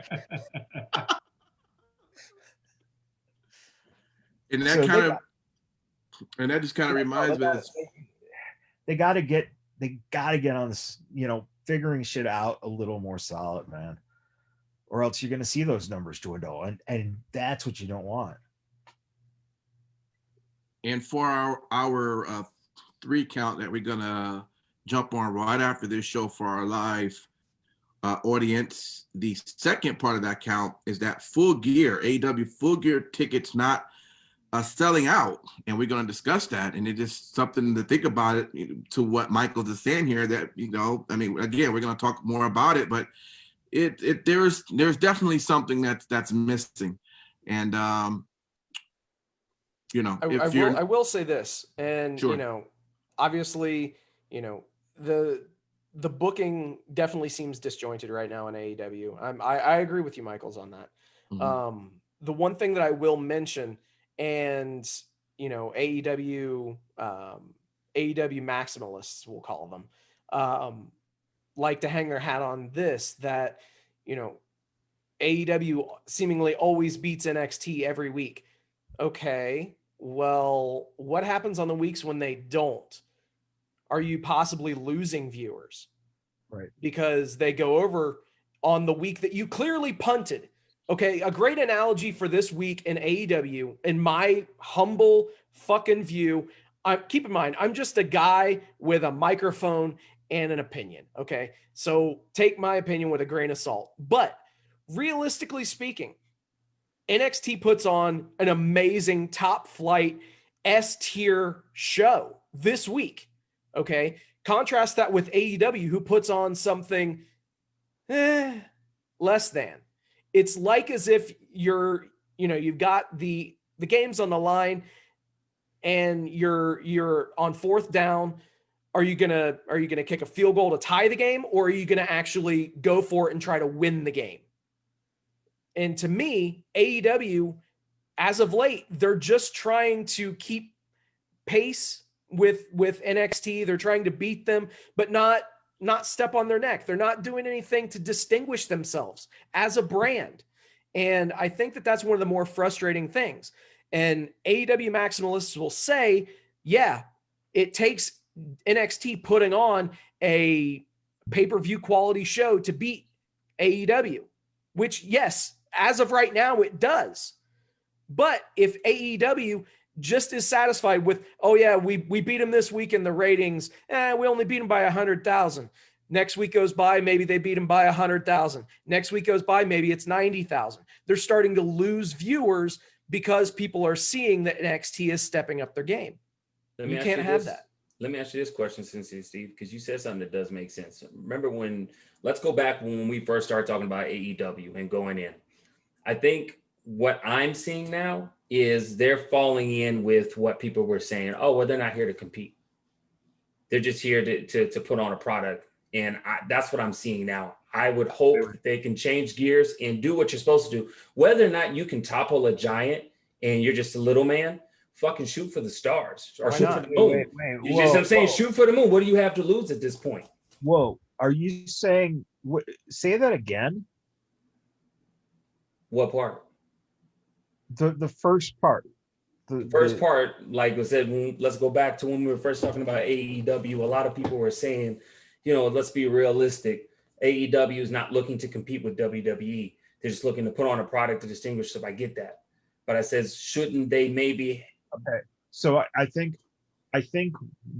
And that So kind of, and that just kind of reminds me. They got to get on this, you know, figuring shit out a little more solid, man, or else you're going to see those numbers dwindle, and that's what you don't want. And for our 3 count that we're gonna jump on right after this show for our live audience, the second part of that count is that Full Gear, AEW Full Gear tickets not selling out, and we're going to discuss that. And it's just something to think about it, to what Michael's is saying here, that, you know, I mean, again, we're going to talk more about it, but there's definitely something that's missing. And you know, I will say this, and sure. You know, obviously, you know, the booking definitely seems disjointed right now in AEW. I agree with you, Michaels, on that. Mm-hmm. The one thing that I will mention, and you know, AEW maximalists, we'll call them, like to hang their hat on this, that, you know, AEW seemingly always beats NXT every week. Okay, well, what happens on the weeks when they don't? Are you possibly losing viewers? Right. Because they go over on the week that you clearly punted. Okay, a great analogy for this week in AEW, in my humble fucking view, keep in mind, I'm just a guy with a microphone and an opinion, okay? So take my opinion with a grain of salt. But realistically speaking, NXT puts on an amazing top flight S-tier show this week, okay? Contrast that with AEW, who puts on something less than. It's like as if you've got the game's on the line and you're on 4th down. Are you gonna kick a field goal to tie the game, or are you gonna actually go for it and try to win the game? And to me, AEW, as of late, they're just trying to keep pace with NXT. They're trying to beat them, but not step on their neck. They're not doing anything to distinguish themselves as a brand. And I think that that's one of the more frustrating things. And AEW maximalists will say, yeah, it takes NXT putting on a pay-per-view quality show to beat AEW, which, yes, as of right now, it does. But if AEW just is satisfied with, oh yeah, we beat them this week in the ratings, we only beat them by 100,000. Next week goes by, maybe they beat them by 100,000. Next week goes by, maybe it's 90,000. They're starting to lose viewers because people are seeing that NXT is stepping up their game. You can't have that. Let me ask you this question, Steve, because you said something that does make sense. Remember let's go back when we first started talking about AEW and going in. I think what I'm seeing now is they're falling in with what people were saying. Oh, well, they're not here to compete. They're just here to put on a product. And that's what I'm seeing now. I would hope that they can change gears and do what you're supposed to do. Whether or not you can topple a giant and you're just a little man, fucking shoot for the stars or shoot for the moon. You just, I'm saying, shoot for the moon. What do you have to lose at this point? Whoa. Are you saying, say that again? What part? The first part. The first part, like I said, let's go back to when we were first talking about AEW. A lot of people were saying, let's be realistic. AEW is not looking to compete with WWE. They're just looking to put on a product to distinguish stuff. I get that. But I says, shouldn't they maybe So I think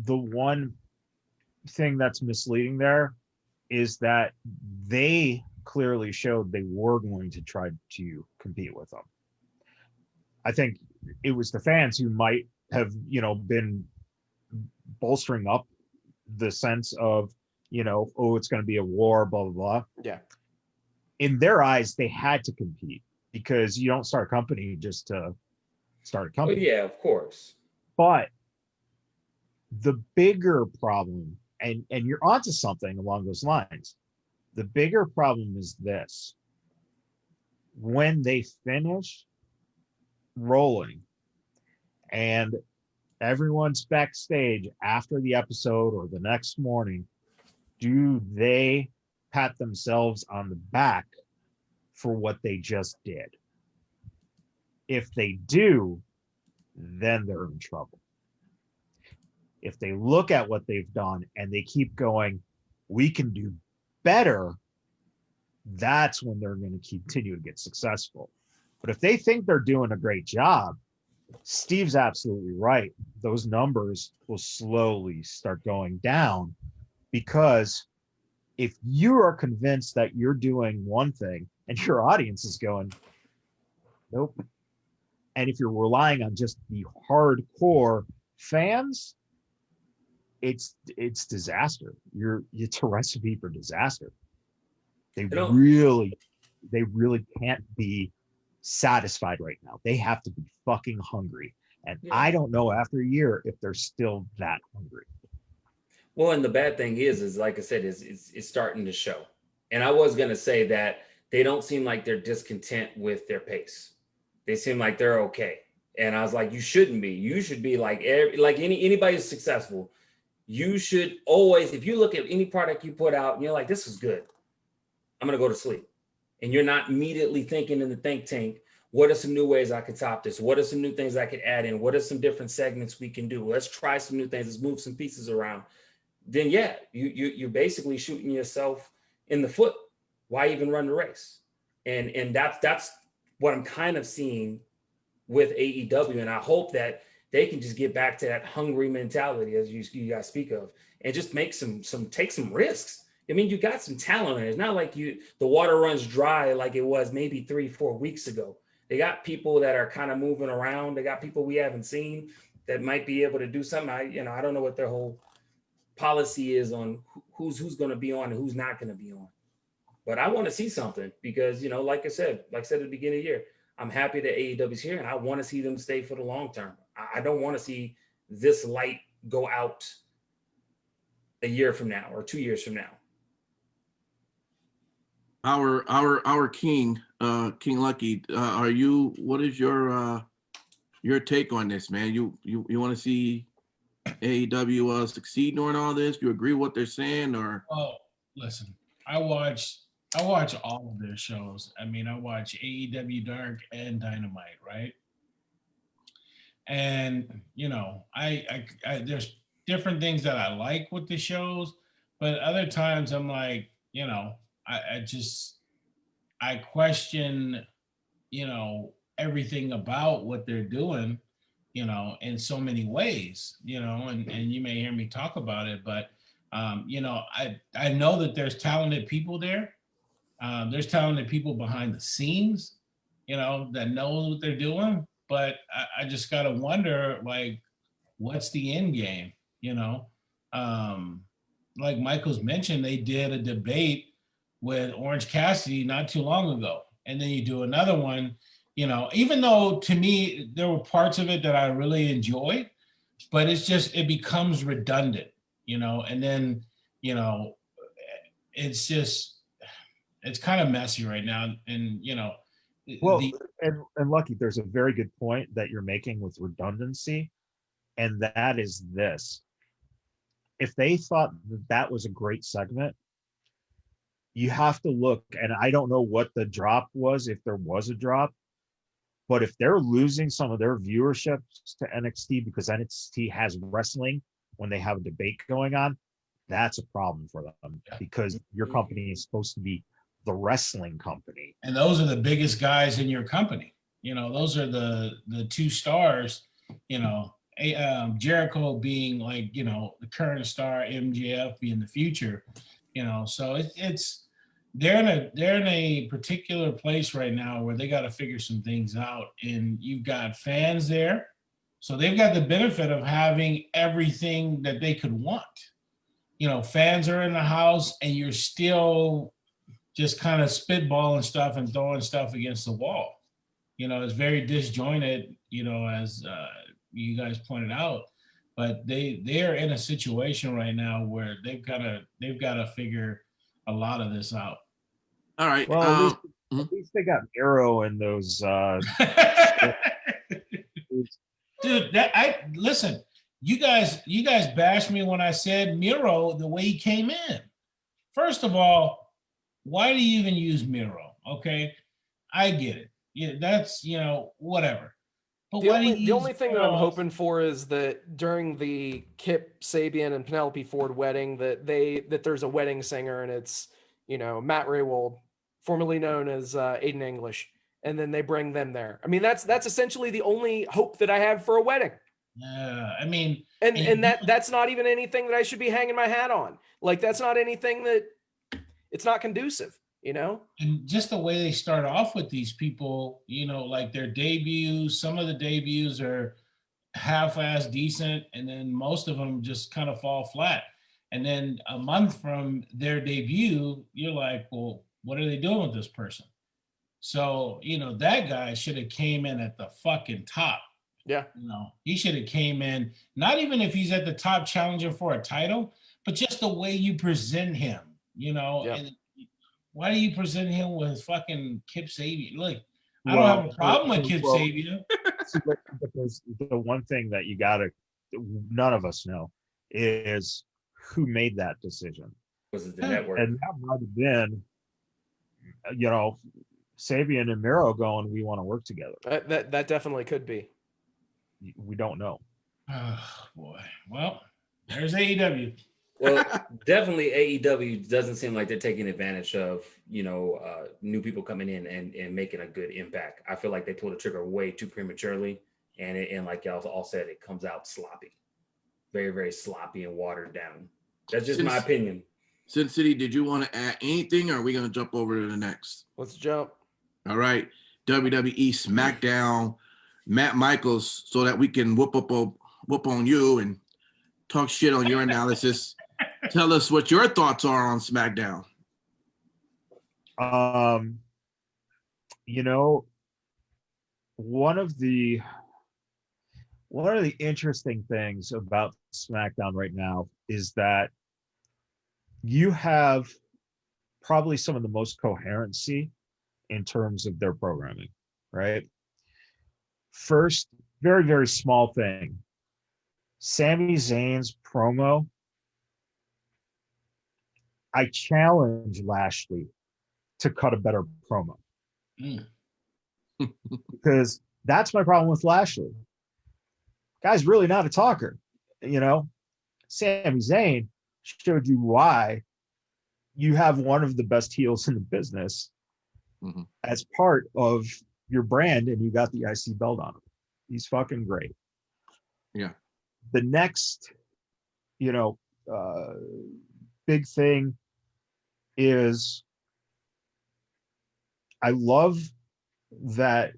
the one thing that's misleading there is that they clearly showed they were going to try to compete with them. I think it was the fans who might have, been bolstering up the sense of, oh, it's going to be a war, blah, blah, blah. Yeah. In their eyes, they had to compete because you don't start a company just to start a Oh company. yeah, of course. But the bigger problem, and you're onto something along those lines, the bigger problem is this. When they finish rolling and everyone's backstage after the episode or the next morning, do they pat themselves on the back for what they just did? If they do, then they're in trouble. If they look at what they've done and they keep going, we can do better, that's when they're going to continue to get successful. But if they think they're doing a great job, Steve's absolutely right. Those numbers will slowly start going down, because if you are convinced that you're doing one thing and your audience is going, nope. And if you're relying on just the hardcore fans, it's disaster. It's a recipe for disaster. They really can't be satisfied right now. They have to be fucking hungry. And Yeah. I don't know after a year if they're still that hungry. Well, and the bad thing is like I said, it's starting to show. And I was gonna say that they don't seem like they're discontent with their pace. They seem like they're okay. And I was like, you shouldn't be. You should be like anybody who's successful. You should always, if you look at any product you put out and you're like, this is good, I'm gonna go to sleep. And you're not immediately thinking in the think tank, what are some new ways I could top this? What are some new things I could add in? What are some different segments we can do? Let's try some new things. Let's move some pieces around. Then yeah, you're basically shooting yourself in the foot. Why even run the race? And that's what I'm kind of seeing with AEW. And I hope that they can just get back to that hungry mentality, as you guys speak of, and just make take some risks. I mean, you got some talent in it. It's not like the water runs dry like it was maybe 3-4 weeks ago. They got people that are kind of moving around. They got people we haven't seen that might be able to do something. I don't know what their whole policy is on who's going to be on and who's not going to be on. But I want to see something because, like I said at the beginning of the year, I'm happy that AEW's here and I want to see them stay for the long term. I don't want to see this light go out a year from now or 2 years from now. Our king, King Lucky, what is your take on this, man? You want to see AEW succeed during all this? You agree with what they're saying, or? Oh, listen, I watch all of their shows. I mean, I watch AEW Dark and Dynamite, right? And I there's different things that I like with the shows, but other times I'm like, I question, everything about what they're doing, in so many ways, and you may hear me talk about it, but I know that there's talented people there. There's talented people behind the scenes, that know what they're doing, but I just gotta wonder, like, what's the end game? Like Michael's mentioned, they did a debate with Orange Cassidy not too long ago. And then you do another one, even though to me, there were parts of it that I really enjoyed, but it becomes redundant, and then, it's kind of messy right now. And, Well, and Lucky, there's a very good point that you're making with redundancy. And that is this. If they thought that was a great segment, you have to look, and I don't know what the drop was, if there was a drop, but if they're losing some of their viewership to NXT because NXT has wrestling when they have a debate going on, that's a problem for them because your company is supposed to be the wrestling company. And those are the biggest guys in your company. Those are the two stars, Jericho being like, the current star, MJF being the future, so it's they're in a particular place right now where they got to figure some things out, and you've got fans there, so they've got the benefit of having everything that they could want. Fans are in the house, and you're still just kind of spitballing stuff and throwing stuff against the wall. It's very disjointed, as you guys pointed out, but they are in a situation right now where they've got to figure a lot of this out. All right. Well, at least they got Miro and those. Dude, listen. You guys bashed me when I said Miro the way he came in. First of all, why do you even use Miro? Okay, I get it. Yeah, that's whatever. But the only thing that I'm hoping for is that during the Kip Sabian and Penelope Ford wedding that there's a wedding singer, and it's Matt Raywold, formerly known as Aiden English, and then they bring them there. I mean, that's essentially the only hope that I have for a wedding. I mean, and that's not even anything that I should be hanging my hat on. Like, that's not anything that it's not conducive, And just the way they start off with these people, like their debuts, some of the debuts are half-ass decent, and then most of them just kind of fall flat. And then a month from their debut, you're like, well, what are they doing with this person? So, that guy should have came in at the fucking top. Yeah. He should have came in, not even if he's at the top challenging for a title, but just the way you present him, Yeah. And why do you present him with fucking Kip Sabian? Look, I don't have a problem with Kip Sabian. But the one thing that none of us know is who made that decision. Was it the network? And that might have been, Sabian and Miro going, we want to work together. That definitely could be. We don't know. Oh boy. Well, there's AEW. Well, definitely AEW doesn't seem like they're taking advantage of, new people coming in and making a good impact. I feel like they pulled the trigger way too prematurely. And like y'all all said, it comes out sloppy. Very, very sloppy and watered down. That's just my opinion. Sin City, did you want to add anything, or are we going to jump over to the next? Let's jump. All right. WWE Smackdown, Matt Michaels, so that we can whoop on you and talk shit on your analysis. Tell us what your thoughts are on SmackDown. One of the interesting things about SmackDown right now is that you have probably some of the most coherency in terms of their programming, right? First, very, very small thing. Sami Zayn's promo, I challenge Lashley to cut a better promo. Because that's my problem with Lashley. Guy's really not a talker, Sami Zayn showed you why you have one of the best heels in the business as part of your brand, and you got the IC belt on him. He's fucking great. Yeah. The next, big thing is I love that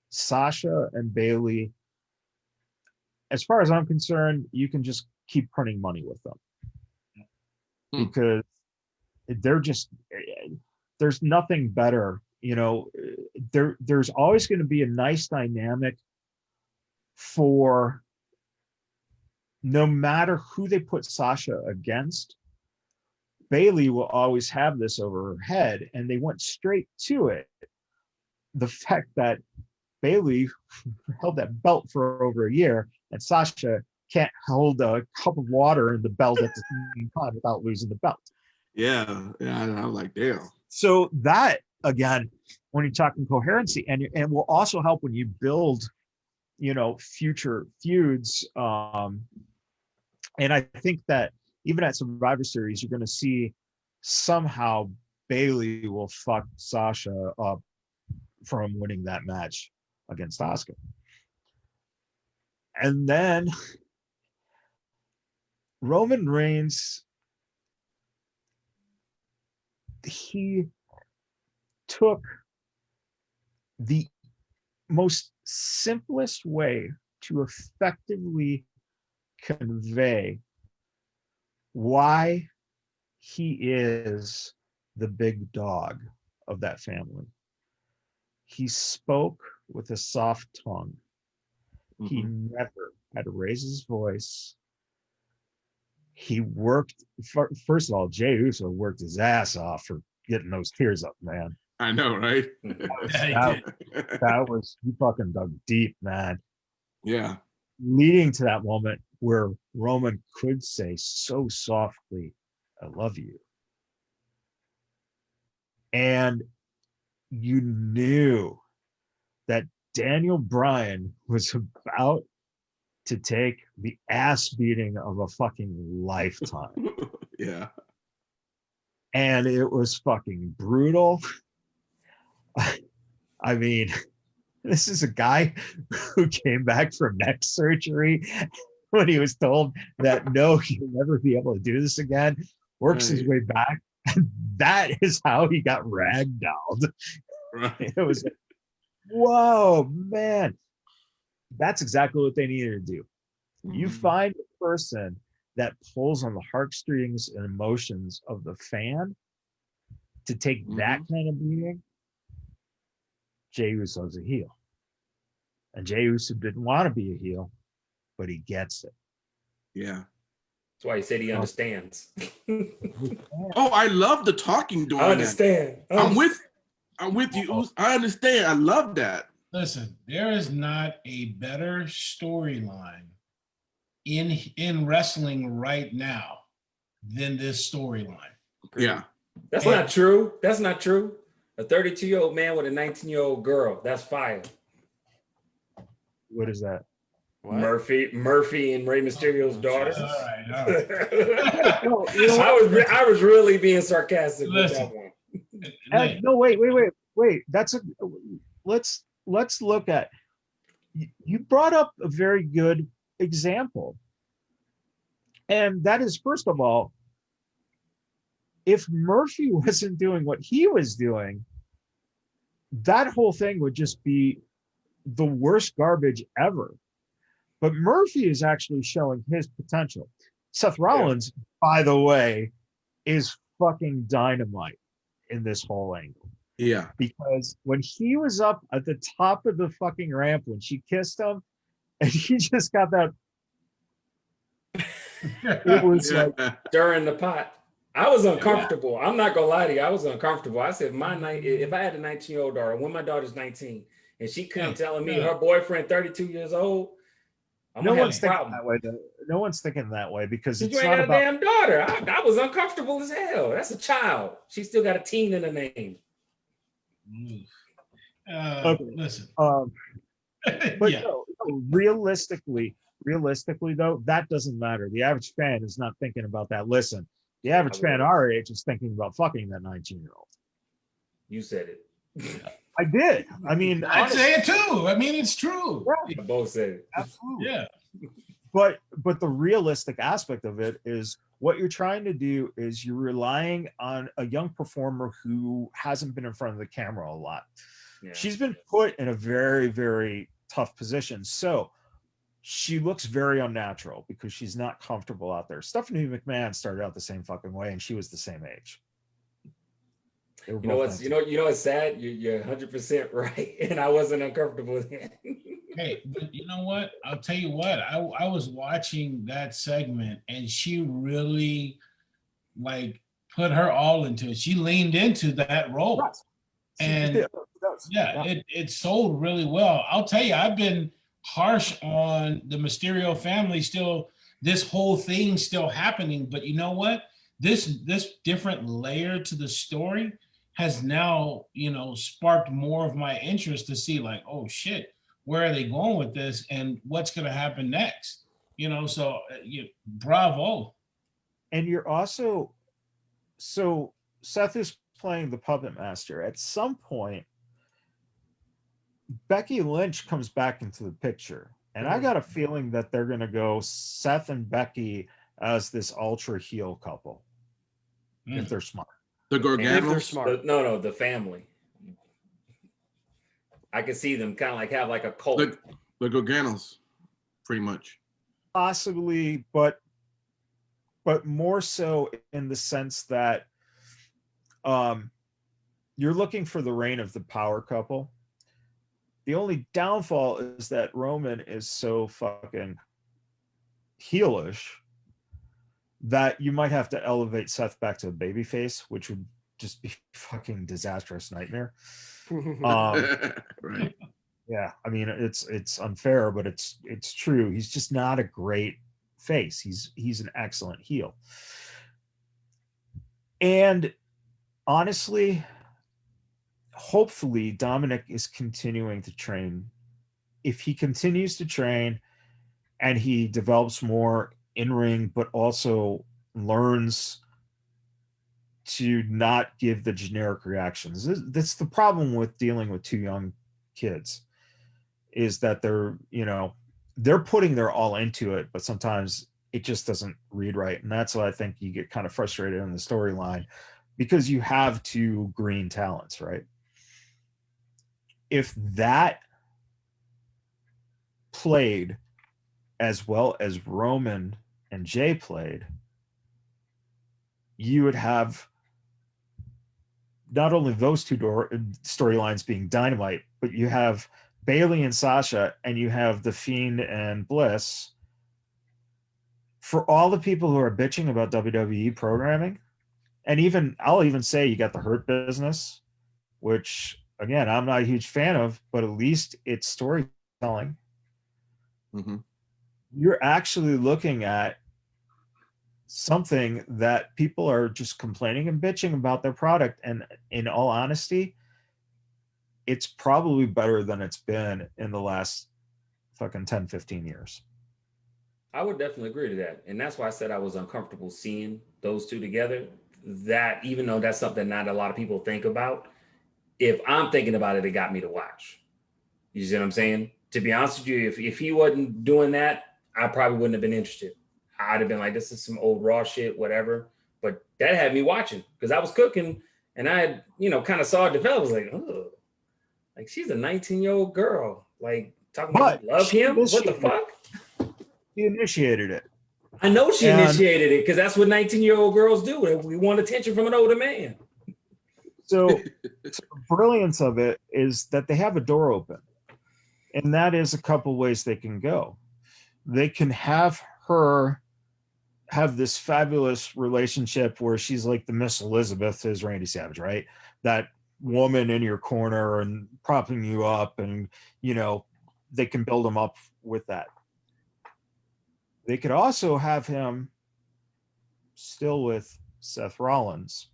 Sasha and Bailey, as far as I'm concerned, you can just keep printing money with them because there's nothing better. There's always going to be a nice dynamic for no matter who they put Sasha against. Bailey will always have this over her head, and they went straight to it. The fact that Bailey held that belt for over a year, and Sasha can't hold a cup of water in the belt at the same time without losing the belt. Yeah, I'm like, damn. So that, again, when you're talking coherency, and will also help when you build, future feuds. And I think that even at Survivor Series, you're going to see somehow Bailey will fuck Sasha up from winning that match against Asuka. And then Roman Reigns, he took the most simplest way to effectively convey why he is the big dog of that family. He spoke with a soft tongue. He never had to raise his voice. He worked, first of all, Jey Uso worked his ass off for getting those tears up, man. I know, right? That was, he fucking dug deep, man. Yeah. Leading to that moment where Roman could say so softly, I love you. And you knew that Daniel Bryan was about to take the ass beating of a fucking lifetime. Yeah. And it was fucking brutal. I mean, this is a guy who came back from neck surgery when he was told that no, you'll never be able to do this again, works his way back. And that is how he got ragdolled. Right. It was like, whoa, man. That's exactly what they needed to do. You find a person that pulls on the heartstrings and emotions of the fan to take that kind of beating. Jey Uso's a heel. And Jey Uso didn't want to be a heel, but he gets it. Yeah. That's why he said he understands. Oh, I love the talking during I understand. that. I'm with you. I understand. I love that. Listen, there is not a better storyline in wrestling right now than this storyline. Yeah. That's not true. That's not true. A 32-year-old man with a 19-year-old girl. That's fire. What is that? What? Murphy and Rey Mysterio's daughter. All right. No, I was really being sarcastic with that one. no, wait. That's a let's look at. You brought up a very good example, and that is, first of all, if Murphy wasn't doing what he was doing, that whole thing would just be the worst garbage ever. But Murphy is actually showing his potential. Seth Rollins, by the way, is fucking dynamite in this whole angle. Yeah. Because when he was up at the top of the fucking ramp when she kissed him, and he just got that, it was like Stirring the pot. I was uncomfortable. I'm not gonna lie to you. I was uncomfortable. I said, if I had a 19-year-old daughter, when my daughter's 19, and she come telling me her boyfriend 32 years old, no one's thinking that way. No one's thinking that way because it's you ain't got a damn daughter. I was uncomfortable as hell. That's a child. She still got a teen in her name. Okay. Listen. But no, realistically though, that doesn't matter. The average fan is not thinking about that. Listen, the average fan our age is thinking about fucking that 19-year-old. You said it. I did. I mean, I'd say it too. I mean, it's true. Yeah. Both said it. Absolutely. Yeah. But the realistic aspect of it is what you're trying to do is you're relying on a young performer who hasn't been in front of the camera a lot. Yeah. She's been put in a very, very tough position. So she looks very unnatural because she's not comfortable out there. Stephanie McMahon started out the same fucking way, and she was the same age. You know what's sad? You're 100% right, and I wasn't uncomfortable then. Hey, but you know what? I'll tell you what. I was watching that segment, and she really put her all into it. She leaned into that role, and it sold really well. I'll tell you, I've been harsh on the Mysterio family. Still, this whole thing still happening, but you know what? This different layer to the story has now, sparked more of my interest to see oh shit, where are they going with this and what's going to happen next? So bravo. And you're also, so Seth is playing the puppet master. At some point, Becky Lynch comes back into the picture. And I got a feeling that they're going to go Seth and Becky as this ultra heel couple if they're smart. The If they're Garganos. smart. No, the family. I can see them kind of like have like a cult. The Garganos, pretty much. Possibly, but more so in the sense that you're looking for the reign of the power couple. The only downfall is that Roman is so fucking heelish that you might have to elevate Seth back to a babyface, which would just be fucking disastrous nightmare. Right. Yeah, I mean it's unfair, but it's true. He's just not a great face. He's an excellent heel. And honestly, hopefully Dominic is continuing to train. If he continues to train and he develops more in ring, but also learns to not give the generic reactions. That's the problem with dealing with two young kids, is that they're putting their all into it, but sometimes it just doesn't read right. And that's why I think you get kind of frustrated in the storyline, because you have two green talents, right? If that played as well as Roman and Jay played, you would have not only those two storylines being dynamite, but you have Bayley and Sasha, and you have The Fiend and Bliss. For all the people who are bitching about WWE programming, and I'll even say you got the Hurt Business, which again, I'm not a huge fan of, but at least it's storytelling. Mm-hmm. You're actually looking at something that people are just complaining and bitching about their product. And in all honesty, it's probably better than it's been in the last fucking 10, 15 years. I would definitely agree to that. And that's why I said I was uncomfortable seeing those two together. That, even though that's something not a lot of people think about, if I'm thinking about it, it got me to watch. You see what I'm saying? To be honest with you, if he wasn't doing that, I probably wouldn't have been interested. I'd have been like, this is some old Raw shit, whatever. But that had me watching, because I was cooking and I had, kind of saw it develop. I was like, oh, like she's a 19-year-old girl. Like, talking about love him? What the fuck? He initiated it. I know she initiated it, because that's what 19-year-old girls do. We want attention from an older man. So the brilliance of it is that they have a door open. And that is a couple ways they can go. They can have her have this fabulous relationship where she's like the Miss Elizabeth to his Randy Savage, right? That woman in your corner and propping you up, and they can build him up with that. They could also have him still with Seth Rollins.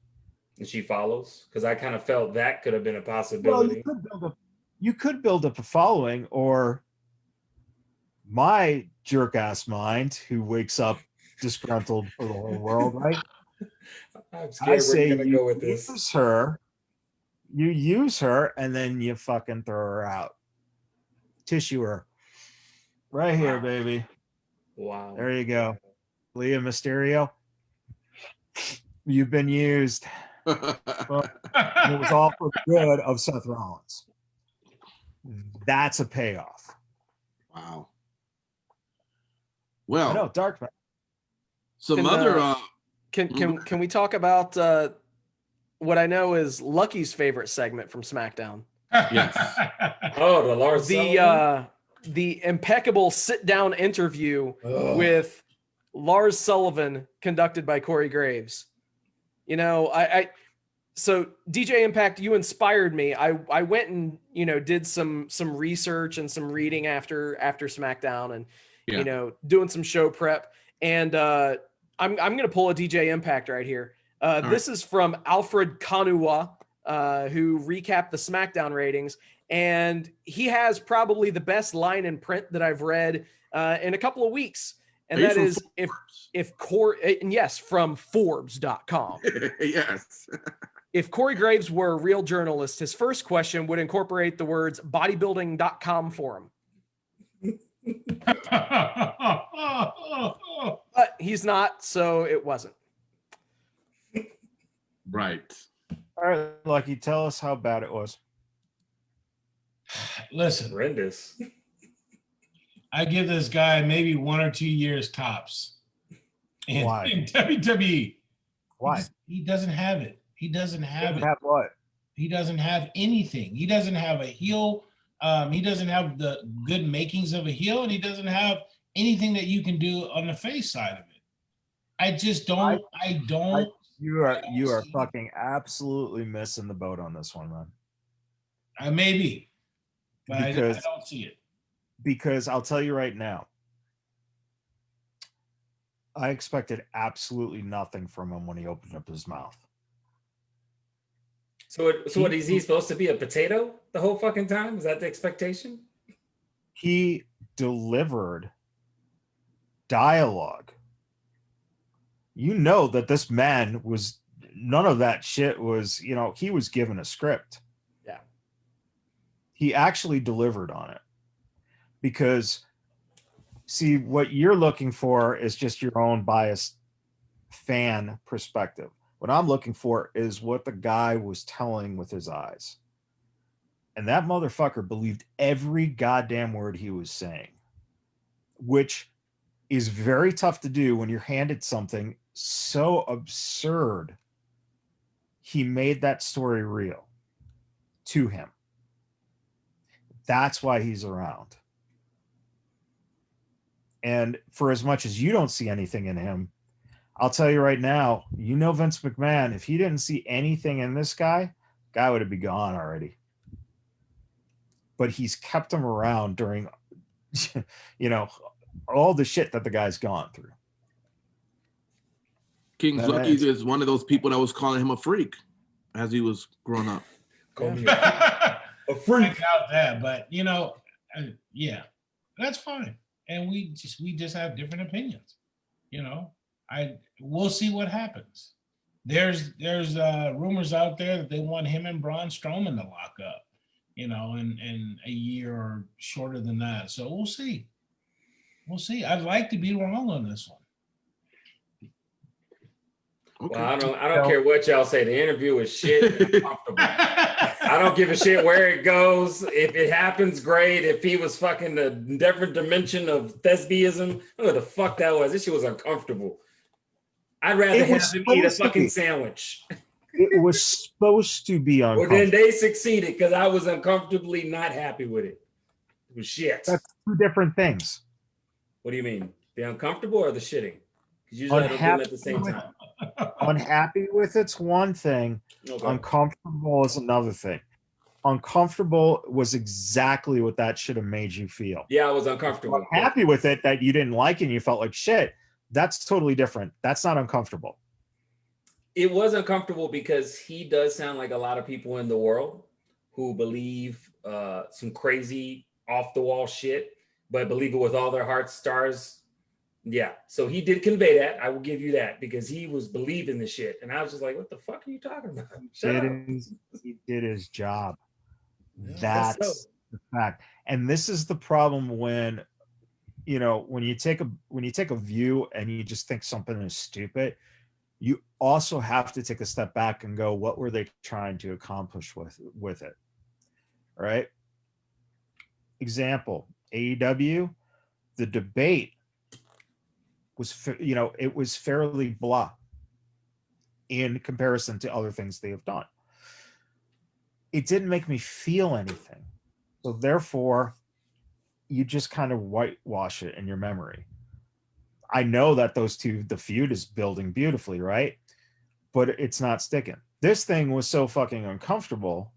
And she follows, because I kind of felt that could have been a possibility. Well, you could build up a following, or my jerk ass mind who wakes up disgruntled for the whole world, right? I'm scared we're gonna go with this. You use her, and then you fucking throw her out. Tissue her. Right here, baby. Wow. There you go. Leah Mysterio. You've been used. Well, it was all for the good of Seth Rollins. That's a payoff. Wow. Well, I know, dark man. Some other Can we talk about what I know is Lucky's favorite segment from SmackDown? Yes. Oh, the Lars Sullivan? The impeccable sit-down interview with Lars Sullivan conducted by Corey Graves. So DJ Impact, you inspired me. I went and did some research and some reading after SmackDown, and doing some show prep. And I'm gonna pull a DJ Impact right here. This is from Alfred Kanua, who recapped the SmackDown ratings, and he has probably the best line in print that I've read in a couple of weeks. And that is from Forbes.com. Yes. If Corey Graves were a real journalist, his first question would incorporate the words bodybuilding.com for him. But he's not, so it wasn't. Right. All right, Lucky, tell us how bad it was. Listen, Horrendous. I give this guy maybe 1 or 2 years tops. Why? In WWE. Why? He doesn't have it. He doesn't have it. Have what? He doesn't have anything. He doesn't have a heel. He doesn't have the good makings of a heel, and he doesn't have anything that you can do on the face side of it. I just don't. I don't. You are fucking absolutely missing the boat on this one, man. Maybe, but I Because don't see it. because I'll tell you right now, I expected absolutely nothing from him when he opened up his mouth. So what is he supposed to be, a potato the whole fucking time? Is that the expectation? He delivered dialogue. You know that this man was, none of that shit was, he was given a script. Yeah. He actually delivered on it. Because, see, what you're looking for is just your own biased fan perspective. What I'm looking for is what the guy was telling with his eyes. And that motherfucker believed every goddamn word he was saying, which is very tough to do when you're handed something so absurd. He made that story real to him. That's why he's around. And for as much as you don't see anything in him, I'll tell you right now, Vince McMahon, if he didn't see anything in this guy would have been gone already. But he's kept him around during, all the shit that the guy's gone through. King's Lucky is one of those people that was calling him a freak as he was growing up. Call me A freak. out that, but yeah, that's fine. And we just have different opinions. We'll see what happens. There's rumors out there that they want him and Braun Strowman to lock up, in a year or shorter than that. So we'll see. We'll see. I'd like to be wrong on this one. Okay. Well, I don't care what y'all say. The interview is shit. I'm comfortable. I don't give a shit where it goes. If it happens, great. If he was fucking a different dimension of thespianism, what the fuck that was. This shit was uncomfortable. I'd rather have him eat a fucking sandwich. It was supposed to be uncomfortable. Well, then they succeeded because I was uncomfortably not happy with it. It was shit. That's two different things. What do you mean? The uncomfortable or the shitting? Because usually I don't do them at the same time. Unhappy with it's one thing. Okay. Uncomfortable is another thing. Uncomfortable was exactly what that should have made you feel. Yeah, I was uncomfortable. Happy with it that you didn't like it and you felt like shit. That's totally different. That's not uncomfortable. It was uncomfortable because he does sound like a lot of people in the world who believe some crazy off the wall shit, but believe it with all their hearts, stars. Yeah. So he did convey that. I will give you that because he was believing the shit. And I was just like, what the fuck are you talking about? He did his job. Yeah, That's the fact. And this is the problem when, when you take a view and you just think something is stupid, you also have to take a step back and go, what were they trying to accomplish with it? All right. Example, AEW, the debate was, it was fairly blah in comparison to other things they have done. It didn't make me feel anything. So therefore, you just kind of whitewash it in your memory. I know that the feud is building beautifully, right? But it's not sticking. This thing was so fucking uncomfortable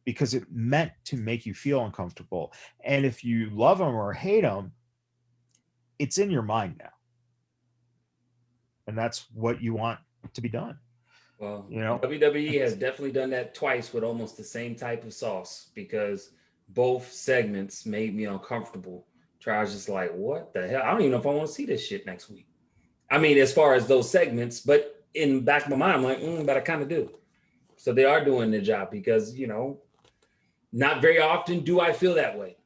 because it meant to make you feel uncomfortable. And if you love them or hate them, it's in your mind now. And that's what you want to be done. Well, WWE has definitely done that twice with almost the same type of sauce because both segments made me uncomfortable. I was just like, what the hell? I don't even know if I want to see this shit next week. I mean, as far as those segments, but in the back of my mind, I'm like, but I kind of do. So they are doing their job because, not very often do I feel that way.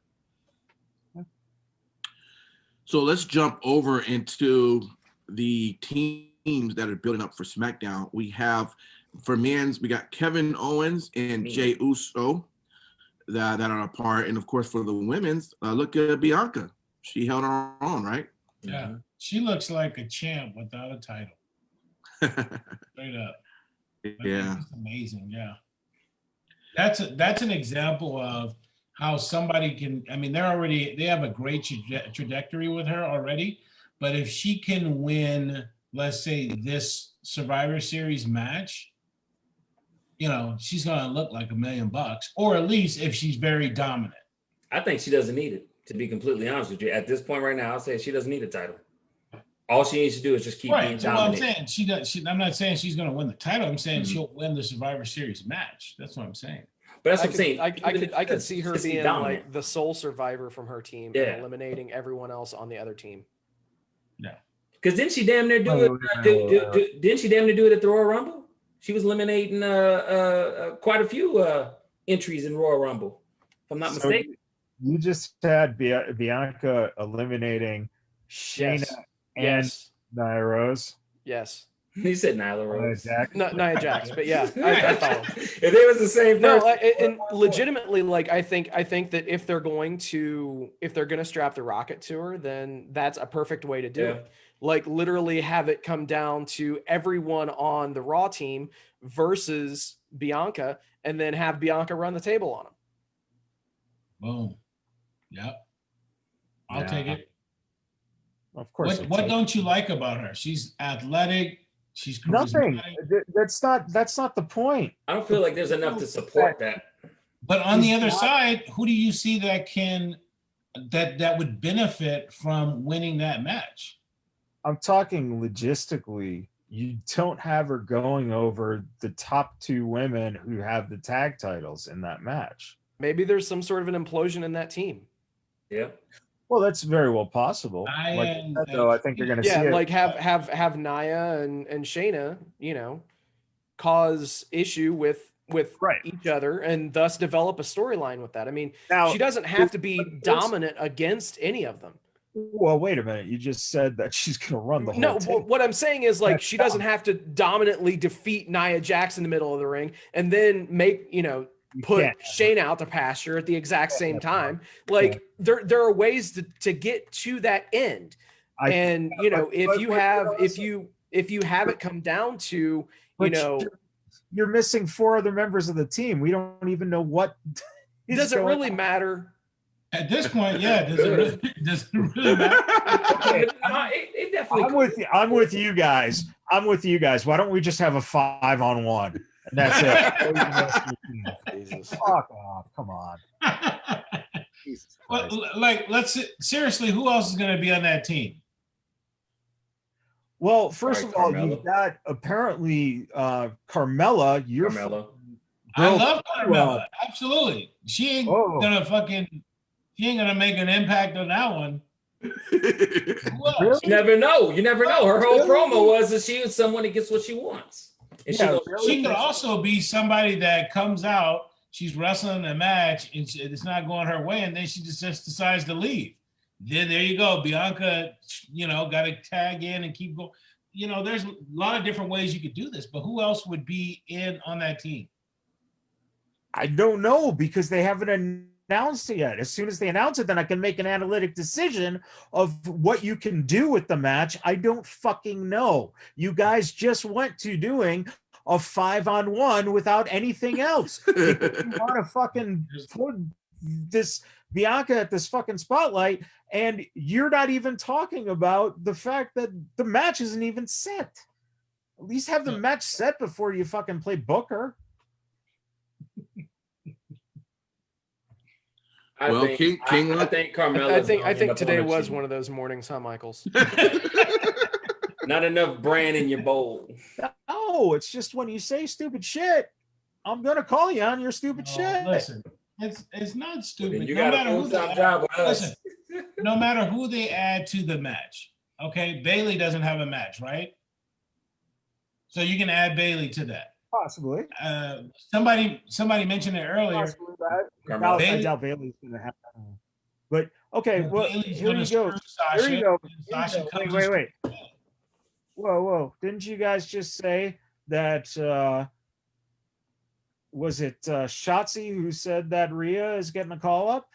So let's jump over into the teams that are building up for SmackDown. We have, for men's, we got Kevin Owens and Jey Uso that are apart. And of course, for the women's, look at Bianca. She held her own, right? Yeah. She looks like a champ without a title. Straight up. Yeah. It's amazing. Yeah. That's an example of how somebody can, I mean, they have a great trajectory with her already, but if she can win, let's say, this Survivor Series match, you know, she's going to look like $1 million, or at least if she's very dominant. I think she doesn't need it, to be completely honest with you. At this point right now, I'll say she doesn't need a title. All she needs to do is just keep being So dominant. what I'm saying, I'm not saying she's going to win the title. I'm saying she'll win the Survivor Series match. That's what I'm saying. But that's what I'm saying. I could see her being dominant. like the sole survivor from her team and eliminating everyone else on the other team. Yeah. Because didn't she damn near do it? Didn't she damn near do it at the Royal Rumble? She was eliminating quite a few entries in Royal Rumble, if I'm not mistaken. You just had Bianca eliminating Shayna and Nia Rose. Yes. He said Nyla Rose. Nia Jax, but yeah, I follow. If it was the same person. No, and legitimately, like I think that if they're going to strap the rocket to her, then that's a perfect way to do it. Like literally have it come down to everyone on the Raw team versus Bianca, and then have Bianca run the table on them. Boom. Yep. I'll take it. Of course. What don't you like about her? She's athletic. She's nothing. That's not the point. I don't feel like there's enough to support that. But on the other side, who do you see that would benefit from winning that match? I'm talking logistically. You don't have her going over the top two women who have the tag titles in that match. Maybe there's some sort of an implosion in that team. Yeah. Well, that's very well possible. I think you're going to see it. Like have Nia and Shayna, you know, cause issue with each other, and thus develop a storyline with that. I mean, now, she doesn't have to be dominant against any of them. Well, wait a minute. You just said that she's going to run the whole team. What I'm saying is, like, she doesn't have to dominantly defeat Nia Jax in the middle of the ring and then put Shayna out to pasture at the exact same time. Like there are ways to get to that end. If you have it come down to, you're missing 4 other members of the team. We don't even know what does it really matter at this point. Yeah. Does it really matter? It definitely I'm with you guys. Why don't we just have a 5-on-1? And that's it. Jesus. Fuck off. Come on. Seriously, who else is going to be on that team? Well, first of all, you've got apparently Carmella. Carmella. I love Carmella. Absolutely. She ain't gonna make an impact on that one. You never know. Her whole promo was that she was someone that gets what she wants. She could also be somebody that comes out, she's wrestling a match, and it's not going her way, and then she just decides to leave. Then there you go. Bianca, got to tag in and keep going. There's a lot of different ways you could do this, but who else would be on that team? I don't know, because they haven't announced it yet. As soon as they announce it, then I can make an analytic decision of what you can do with the match. I don't fucking know. You guys just went to doing a 5-on-1 without anything else. If you want to fucking put this Bianca at this fucking spotlight, and you're not even talking about the fact that the match isn't even set. At least have the match set before you fucking play Booker. I think Carmella. I think today was one of those mornings, huh, Michaels? Not enough bran in your bowl. No, it's just when you say stupid shit, I'm gonna call you on your stupid shit. Listen, it's not stupid. You got a full-time job with us. Listen, no matter who they add to the match, okay? Bayley doesn't have a match, right? So you can add Bayley to that. Possibly. Somebody mentioned it earlier. I doubt Bayley's gonna have. But okay, And well, Bailey's here gonna you go. screw Sasha, Here you go. and Here you Sasha go. comes Wait. Whoa. Didn't you guys just say that was it Shotzi who said that Rhea is getting a call up?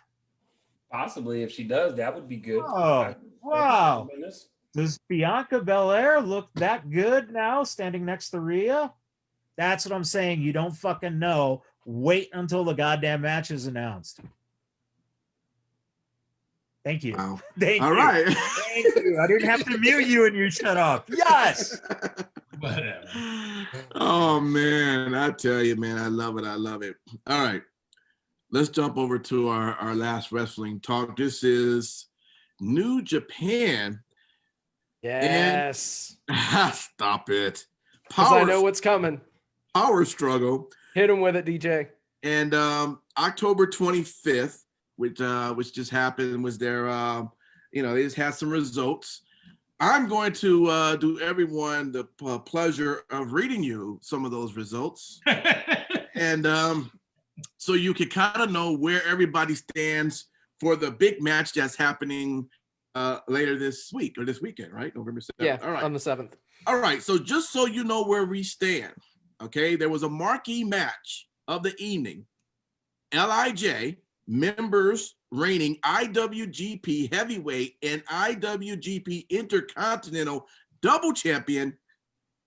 Possibly, if she does, that would be good. Oh, wow. Does Bianca Belair look that good now standing next to Rhea? That's what I'm saying. You don't fucking know. Wait until the goddamn match is announced. Thank you. Wow. Thank All you. right. Thank you. I didn't have to mute you and you shut up. Yes. Whatever. Oh man, I tell you, man, I love it. I love it. All right. Let's jump over to our last wrestling talk. This is New Japan. Yes. And stop it. Because I know what's coming. Power struggle. Hit him with it, DJ. And October 25th, which just happened, was their they just had some results. I'm going to do everyone the pleasure of reading you some of those results. And so you can kind of know where everybody stands for the big match that's happening later this week or this weekend, right? November 7th. Yeah, all right. on the 7th. All right, so just so you know where we stand, okay, there was a marquee match of the evening. LIJ, members reigning IWGP Heavyweight and IWGP Intercontinental Double Champion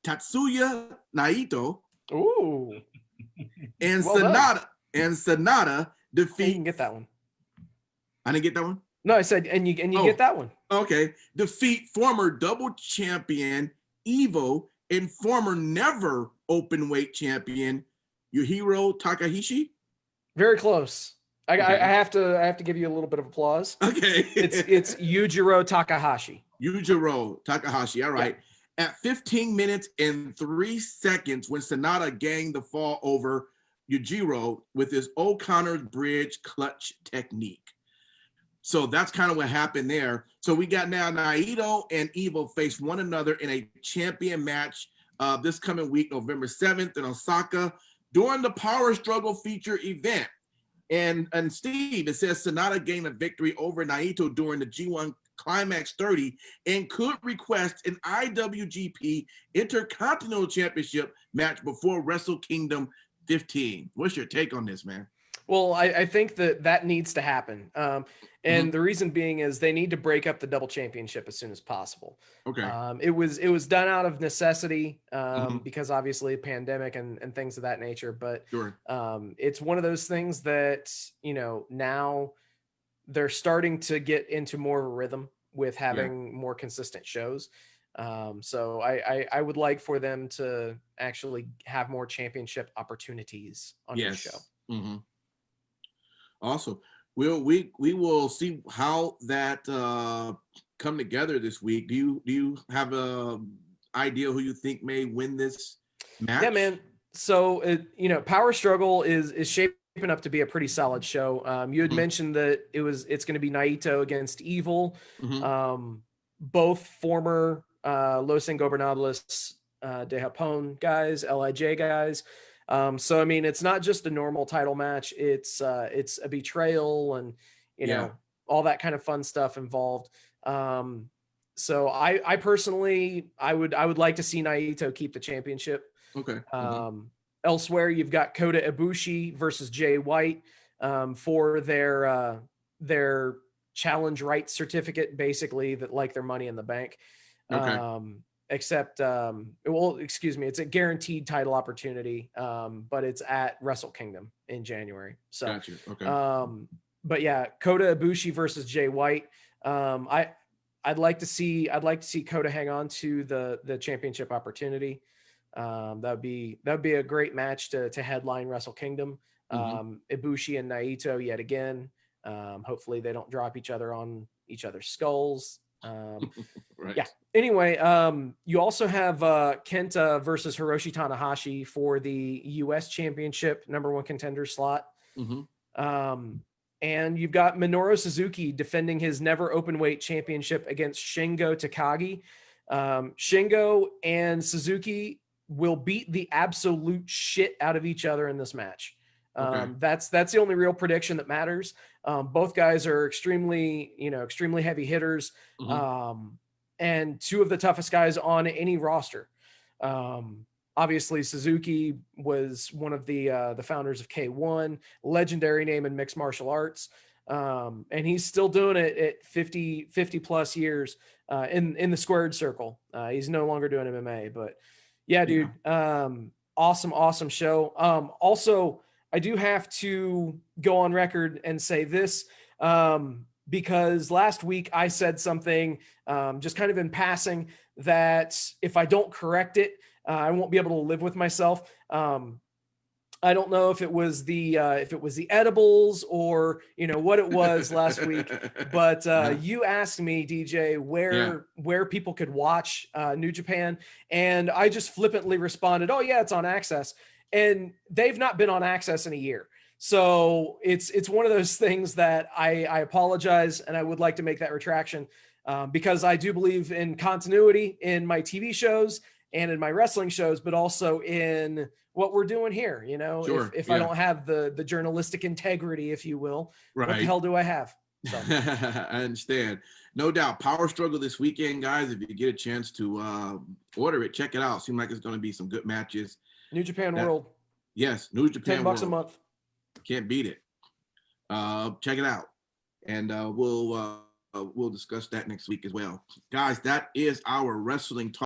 Tatsuya Naito Ooh. and Well done. Sonata You defeat. can get that one. I didn't get that one? No, I said, and you Oh. get that one. Okay. Defeat former double champion Evo and former never open weight champion Yujiro Takahashi. Very close. I Okay. have to give you a little bit of applause. Okay. It's Yujiro Takahashi. Yujiro Takahashi. All right. Yeah. At 15 minutes and 3 seconds, when Sonata gained the fall over Yujiro with his O'Connor's bridge clutch technique. So that's kind of what happened there. So we got now Naito and Evo face one another in a champion match this coming week, November 7th in Osaka during the Power Struggle feature event. And Steve, it says Sonata gained a victory over Naito during the G1 Climax 30 and could request an IWGP Intercontinental Championship match before Wrestle Kingdom 15. What's your take on this, man? Well, I think that needs to happen. And the reason being is they need to break up the double championship as soon as possible. Okay. It was done out of necessity because obviously pandemic and things of that nature. But Sure. It's one of those things that, now they're starting to get into more of a rhythm with having more consistent shows. So I would like for them to actually have more championship opportunities on the show. Mm-hmm. Awesome. We will see how that come together this week. Do you have a idea who you think may win this match? Yeah, man. So Power Struggle is shaping up to be a pretty solid show. You had mentioned that it's going to be Naito against Evil, both former Los Ingobernables de Japón guys, LIJ guys. So I mean, it's not just a normal title match. It's a betrayal and all that kind of fun stuff involved. So I personally I would like to see Naito keep the championship. Okay. Elsewhere, you've got Kota Ibushi versus Jay White for their challenge rights certificate, basically that like their Money in the Bank. Okay. Except it's a guaranteed title opportunity, but it's at Wrestle Kingdom in January. So gotcha. Okay. But yeah, Kota Ibushi versus Jay White. I'd like to see Kota hang on to the championship opportunity. That'd be a great match to headline Wrestle Kingdom. Ibushi and Naito yet again. Hopefully they don't drop each other on each other's skulls. Right. Yeah. Anyway, you also have Kenta versus Hiroshi Tanahashi for the U.S. Championship #1 contender slot. And you've got Minoru Suzuki defending his never open weight championship against Shingo Takagi. Shingo and Suzuki will beat the absolute shit out of each other in this match. Okay. That's the only real prediction that matters. Both guys are extremely heavy hitters, and two of the toughest guys on any roster. Obviously, Suzuki was one of the founders of K1, legendary name in mixed martial arts, and he's still doing it at 50 plus years in the squared circle. He's no longer doing MMA, but yeah, dude, awesome show. Also, I do have to go on record and say this, because last week I said something just kind of in passing that if I don't correct it, I won't be able to live with myself. I don't know if it was the edibles or what it was last week, but you asked me, DJ, where people could watch New Japan, and I just flippantly responded, "Oh yeah, it's on Access," and they've not been on Access in a year. So it's one of those things that I apologize, and I would like to make that retraction because I do believe in continuity in my TV shows and in my wrestling shows, but also in what we're doing here. Sure, if I don't have the journalistic integrity, if you will, Right. what the hell do I have? So. I understand. No doubt. Power Struggle this weekend, guys. If you get a chance to order it, check it out. Seems like it's going to be some good matches. New Japan World. Yes, New Japan $10 World. a month. Can't beat it. Check it out, and we'll discuss that next week as well, guys. That is our wrestling talk.